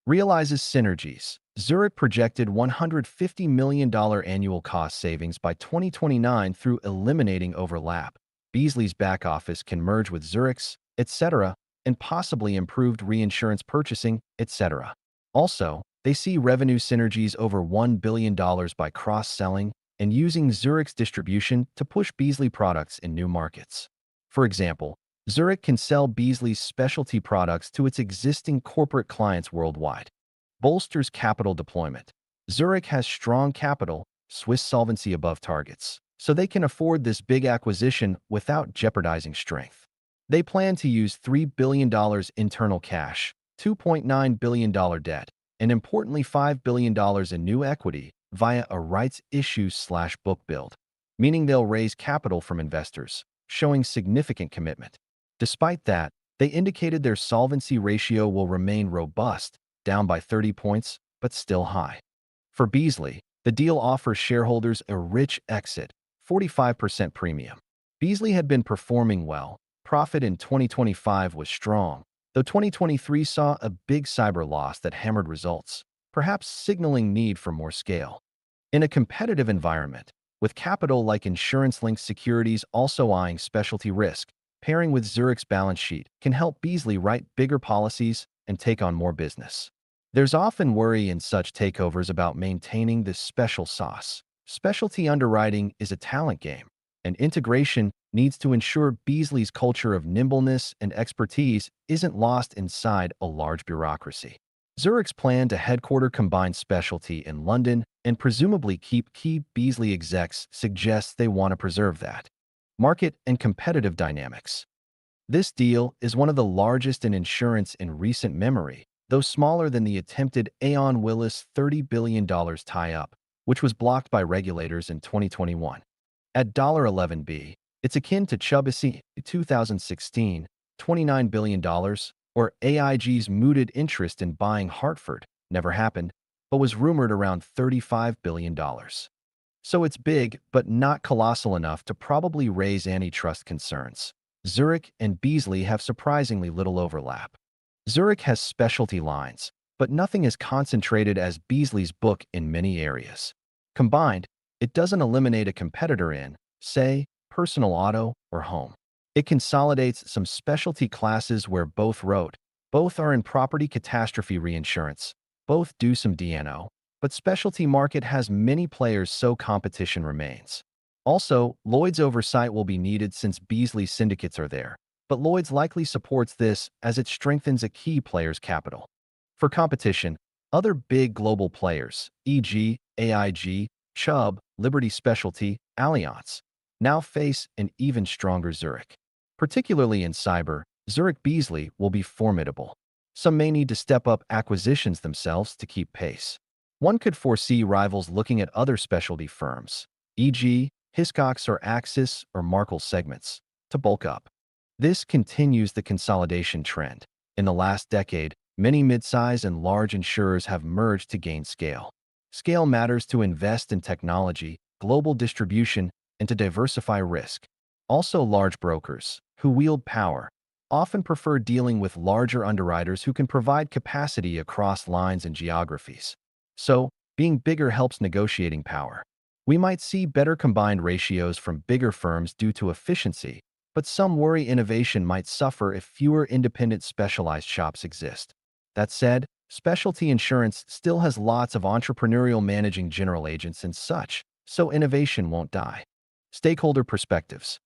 Realizes synergies. Zurich projected $150 million annual cost savings by 2029 through eliminating overlap. Beazley's back office can merge with Zurich's, etc., and possibly improved reinsurance purchasing, etc. Also, they see revenue synergies over $1 billion by cross-selling and using Zurich's distribution to push Beazley products in new markets. For example, Zurich can sell Beazley's specialty products to its existing corporate clients worldwide. Bolsters capital deployment. Zurich has strong capital, Swiss solvency above targets, so they can afford this big acquisition without jeopardizing strength. They plan to use $3 billion internal cash, $2.9 billion debt, and importantly $5 billion in new equity via a rights issue/book build, meaning they'll raise capital from investors, showing significant commitment. Despite that, they indicated their solvency ratio will remain robust, down by 30 points, but still high. For Beazley, the deal offers shareholders a rich exit, 45% premium. Beazley had been performing well. Profit in 2025 was strong, though 2023 saw a big cyber loss that hammered results, perhaps signaling need for more scale. In a competitive environment, with capital like insurance-linked securities also eyeing specialty risk, pairing with Zurich's balance sheet can help Beazley write bigger policies and take on more business. There's often worry in such takeovers about maintaining this special sauce. Specialty underwriting is a talent game, and integration needs to ensure Beazley's culture of nimbleness and expertise isn't lost inside a large bureaucracy. Zurich's plan to headquarter combined specialty in London and presumably keep key Beazley execs suggests they want to preserve that. Market and competitive dynamics. This deal is one of the largest in insurance in recent memory, though smaller than the attempted Aon Willis $30 billion tie-up, which was blocked by regulators in 2021. At $11b, it's akin to Chubis's 2016 $29 billion, or AIG's mooted interest in buying Hartford, never happened, but was rumored around $35 billion. So it's big, but not colossal enough to probably raise antitrust concerns. Zurich and Beazley have surprisingly little overlap. Zurich has specialty lines, but nothing as concentrated as Beazley's book in many areas. Combined, it doesn't eliminate a competitor in, say, personal auto or home. It consolidates some specialty classes where both wrote. Both are in property catastrophe reinsurance. Both do some D&O, but specialty market has many players, so competition remains. Also, Lloyd's oversight will be needed since Beazley's syndicates are there, but Lloyd's likely supports this as it strengthens a key player's capital. For competition, other big global players, e.g., AIG, Chubb, Liberty Specialty, Allianz, now face an even stronger Zurich. Particularly in cyber, Zurich Beazley will be formidable. Some may need to step up acquisitions themselves to keep pace. One could foresee rivals looking at other specialty firms, e.g., Hiscox or Axis or Markel segments, to bulk up. This continues the consolidation trend. In the last decade, many mid-size and large insurers have merged to gain scale. Scale matters to invest in technology, global distribution, and to diversify risk. Also large brokers, who wield power, often prefer dealing with larger underwriters who can provide capacity across lines and geographies. So, being bigger helps negotiating power. We might see better combined ratios from bigger firms due to efficiency, but some worry innovation might suffer if fewer independent specialized shops exist. That said, specialty insurance still has lots of entrepreneurial managing general agents and such, so innovation won't die. Stakeholder perspectives.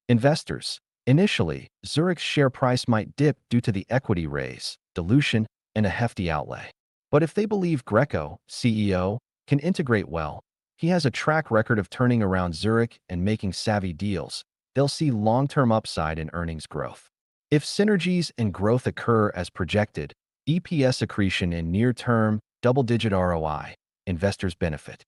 Investors. Initially, Zurich's share price might dip due to the equity raise, dilution, and a hefty outlay. But if they believe Greco, CEO, can integrate well, he has a track record of turning around Zurich and making savvy deals, they'll see long-term upside in earnings growth. If synergies and growth occur as projected, EPS accretion in near-term, double-digit ROI, investors benefit.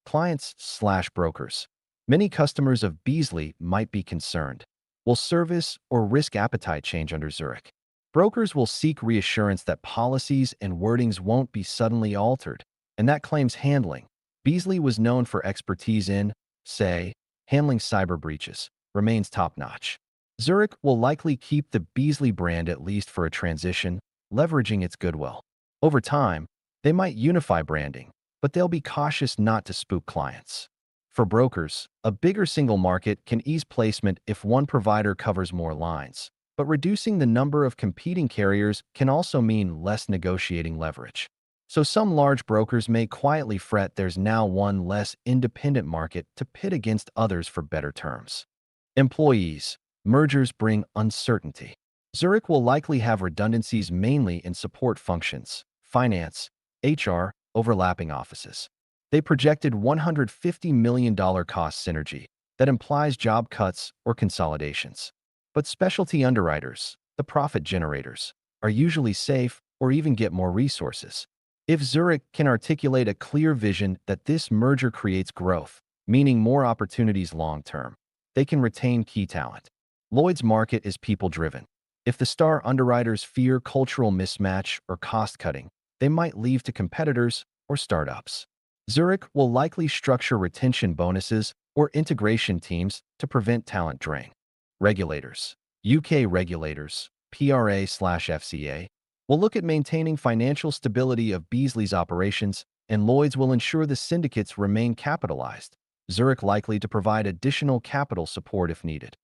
Clients/brokers. Many customers of Beazley might be concerned. Will service or risk appetite change under Zurich? Brokers will seek reassurance that policies and wordings won't be suddenly altered, and that claims handling. Beazley was known for expertise in, say, handling cyber breaches, remains top-notch. Zurich will likely keep the Beazley brand at least for a transition, leveraging its goodwill. Over time, they might unify branding, but they'll be cautious not to spook clients. For brokers, a bigger single market can ease placement if one provider covers more lines, but reducing the number of competing carriers can also mean less negotiating leverage. So some large brokers may quietly fret there's now one less independent market to pit against others for better terms. Employees. Mergers bring uncertainty. Zurich will likely have redundancies mainly in support functions, finance, HR, overlapping offices. They projected $150 million cost synergy that implies job cuts or consolidations. But specialty underwriters, the profit generators, are usually safe or even get more resources. If Zurich can articulate a clear vision that this merger creates growth, meaning more opportunities long-term, they can retain key talent. Lloyd's market is people-driven. If the star underwriters fear cultural mismatch or cost-cutting, they might leave to competitors or startups. Zurich will likely structure retention bonuses or integration teams to prevent talent drain. Regulators. UK regulators, PRA/FCA, will look at maintaining financial stability of Beazley's operations, and Lloyd's will ensure the syndicates remain capitalized. Zurich likely to provide additional capital support if needed.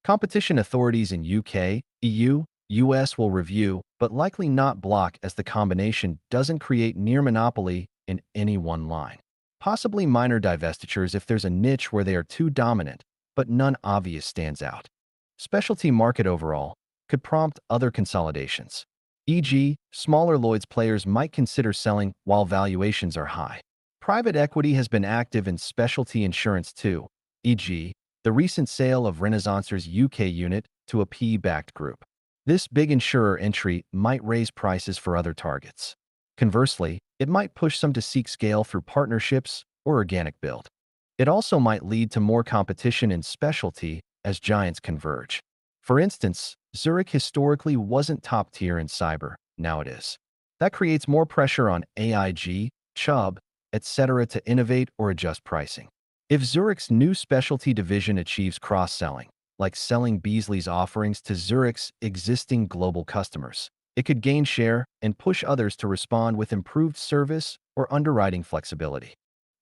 Competition authorities in UK, EU, US will review, but likely not block as the combination doesn't create near monopoly in any one line. Possibly minor divestitures if there's a niche where they are too dominant, but none obvious stands out. Specialty market overall could prompt other consolidations. E.g., smaller Lloyd's players might consider selling while valuations are high. Private equity has been active in specialty insurance too, e.g., the recent sale of Renaissance's UK unit to a PE-backed group. This big insurer entry might raise prices for other targets. Conversely, it might push some to seek scale through partnerships or organic build. It also might lead to more competition in specialty as giants converge. For instance, Zurich historically wasn't top tier in cyber, now it is. That creates more pressure on AIG, Chubb, etc. to innovate or adjust pricing. If Zurich's new specialty division achieves cross-selling, like selling Beazley's offerings to Zurich's existing global customers, it could gain share and push others to respond with improved service or underwriting flexibility.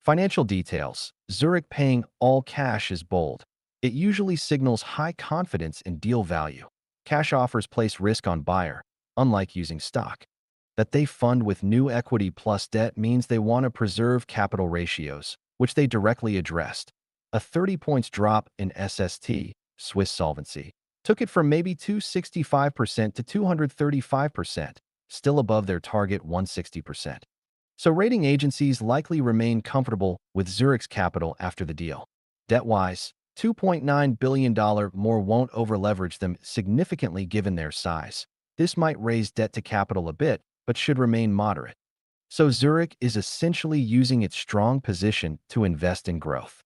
Financial details. Zurich paying all cash is bold. It usually signals high confidence in deal value. Cash offers place risk on buyer, unlike using stock. That they fund with new equity plus debt means they want to preserve capital ratios, which they directly addressed. A 30 points drop in SST, Swiss solvency, took it from maybe 265% to 235%, still above their target 160%. So rating agencies likely remain comfortable with Zurich's capital after the deal. Debt-wise, $2.9 billion more won't over-leverage them significantly given their size. This might raise debt to capital a bit, but should remain moderate. So Zurich is essentially using its strong position to invest in growth.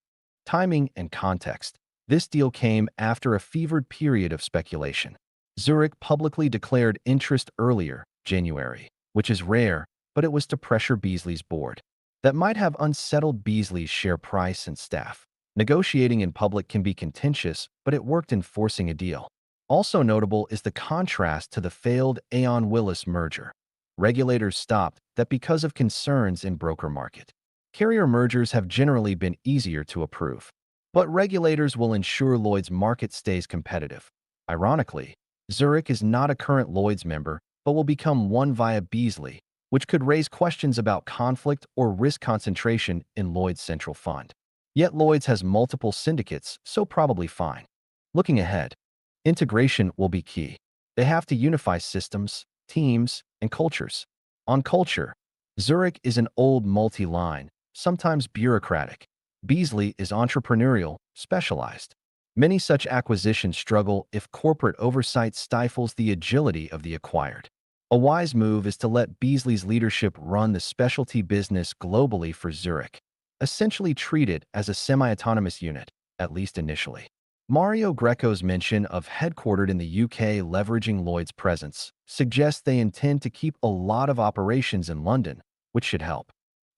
Timing and context. This deal came after a fevered period of speculation. Zurich publicly declared interest earlier, January, which is rare, but it was to pressure Beazley's board. That might have unsettled Beazley's share price and staff. Negotiating in public can be contentious, but it worked in forcing a deal. Also notable is the contrast to the failed Aon-Willis merger. Regulators stopped that because of concerns in broker market. Carrier mergers have generally been easier to approve, but regulators will ensure Lloyd's market stays competitive. Ironically, Zurich is not a current Lloyd's member, but will become one via Beazley, which could raise questions about conflict or risk concentration in Lloyd's central fund. Yet Lloyd's has multiple syndicates, so probably fine. Looking ahead, integration will be key. They have to unify systems, teams, and cultures. On culture, Zurich is an old multi-line, sometimes bureaucratic. Beazley is entrepreneurial, specialized. Many such acquisitions struggle if corporate oversight stifles the agility of the acquired. A wise move is to let Beazley's leadership run the specialty business globally for Zurich, essentially treat it as a semi-autonomous unit, at least initially. Mario Greco's mention of headquartered in the UK leveraging Lloyd's presence suggests they intend to keep a lot of operations in London, which should help.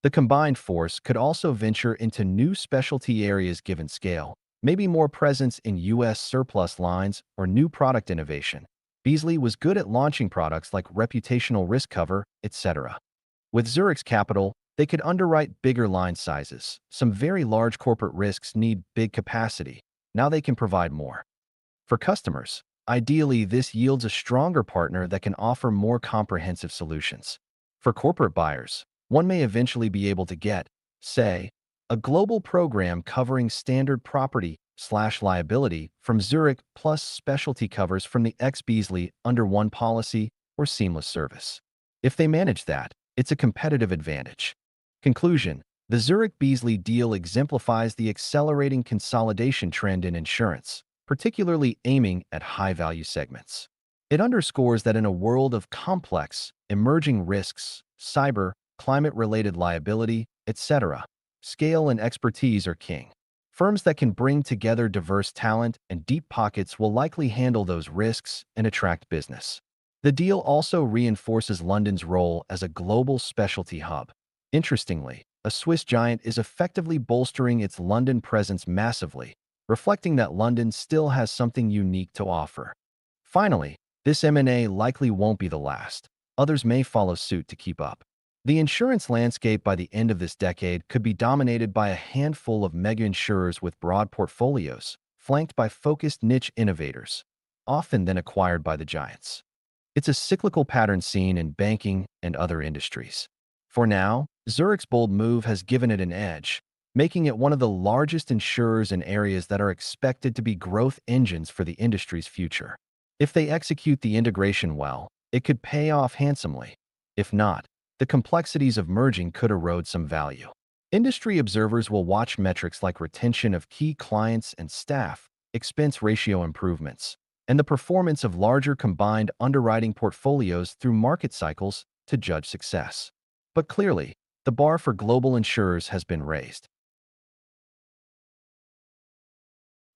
The combined force could also venture into new specialty areas given scale, maybe more presence in US surplus lines or new product innovation. Beazley was good at launching products like reputational risk cover, etc. With Zurich's capital, they could underwrite bigger line sizes. Some very large corporate risks need big capacity. Now they can provide more. For customers, ideally this yields a stronger partner that can offer more comprehensive solutions. For corporate buyers, one may eventually be able to get, say, a global program covering standard property/liability from Zurich plus specialty covers from the ex-Beazley under one policy or seamless service. If they manage that, it's a competitive advantage. Conclusion: the Zurich-Beazley deal exemplifies the accelerating consolidation trend in insurance, particularly aiming at high-value segments. It underscores that in a world of complex, emerging risks, cyber, climate-related liability, etc., scale and expertise are king. Firms that can bring together diverse talent and deep pockets will likely handle those risks and attract business. The deal also reinforces London's role as a global specialty hub. Interestingly, a Swiss giant is effectively bolstering its London presence massively, reflecting that London still has something unique to offer. Finally, this M&A likely won't be the last. Others may follow suit to keep up. The insurance landscape by the end of this decade could be dominated by a handful of mega-insurers with broad portfolios, flanked by focused niche innovators, often then acquired by the giants. It's a cyclical pattern seen in banking and other industries. For now, Zurich's bold move has given it an edge, making it one of the largest insurers in areas that are expected to be growth engines for the industry's future. If they execute the integration well, it could pay off handsomely. If not, the complexities of merging could erode some value. Industry observers will watch metrics like retention of key clients and staff, expense ratio improvements, and the performance of larger combined underwriting portfolios through market cycles to judge success. But clearly, the bar for global insurers has been raised.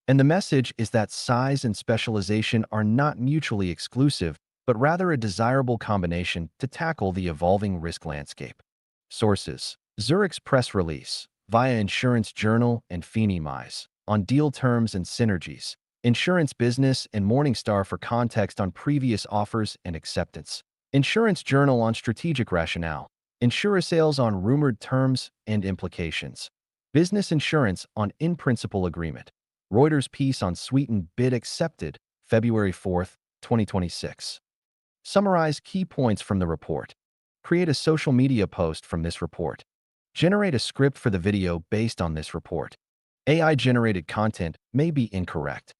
And the message is that size and specialization are not mutually exclusive, but rather a desirable combination to tackle the evolving risk landscape. Sources: Zurich's press release, via Insurance Journal and Mize, on deal terms and synergies, Insurance Business and Morningstar for context on previous offers and acceptance, Insurance Journal on strategic rationale, Insurer Sales on rumored terms and implications, Business Insurance on in-principle agreement, Reuters piece on sweetened bid accepted, February 4, 2026. Summarize key points from the report. Create a social media post from this report. Generate a script for the video based on this report. AI-generated content may be incorrect.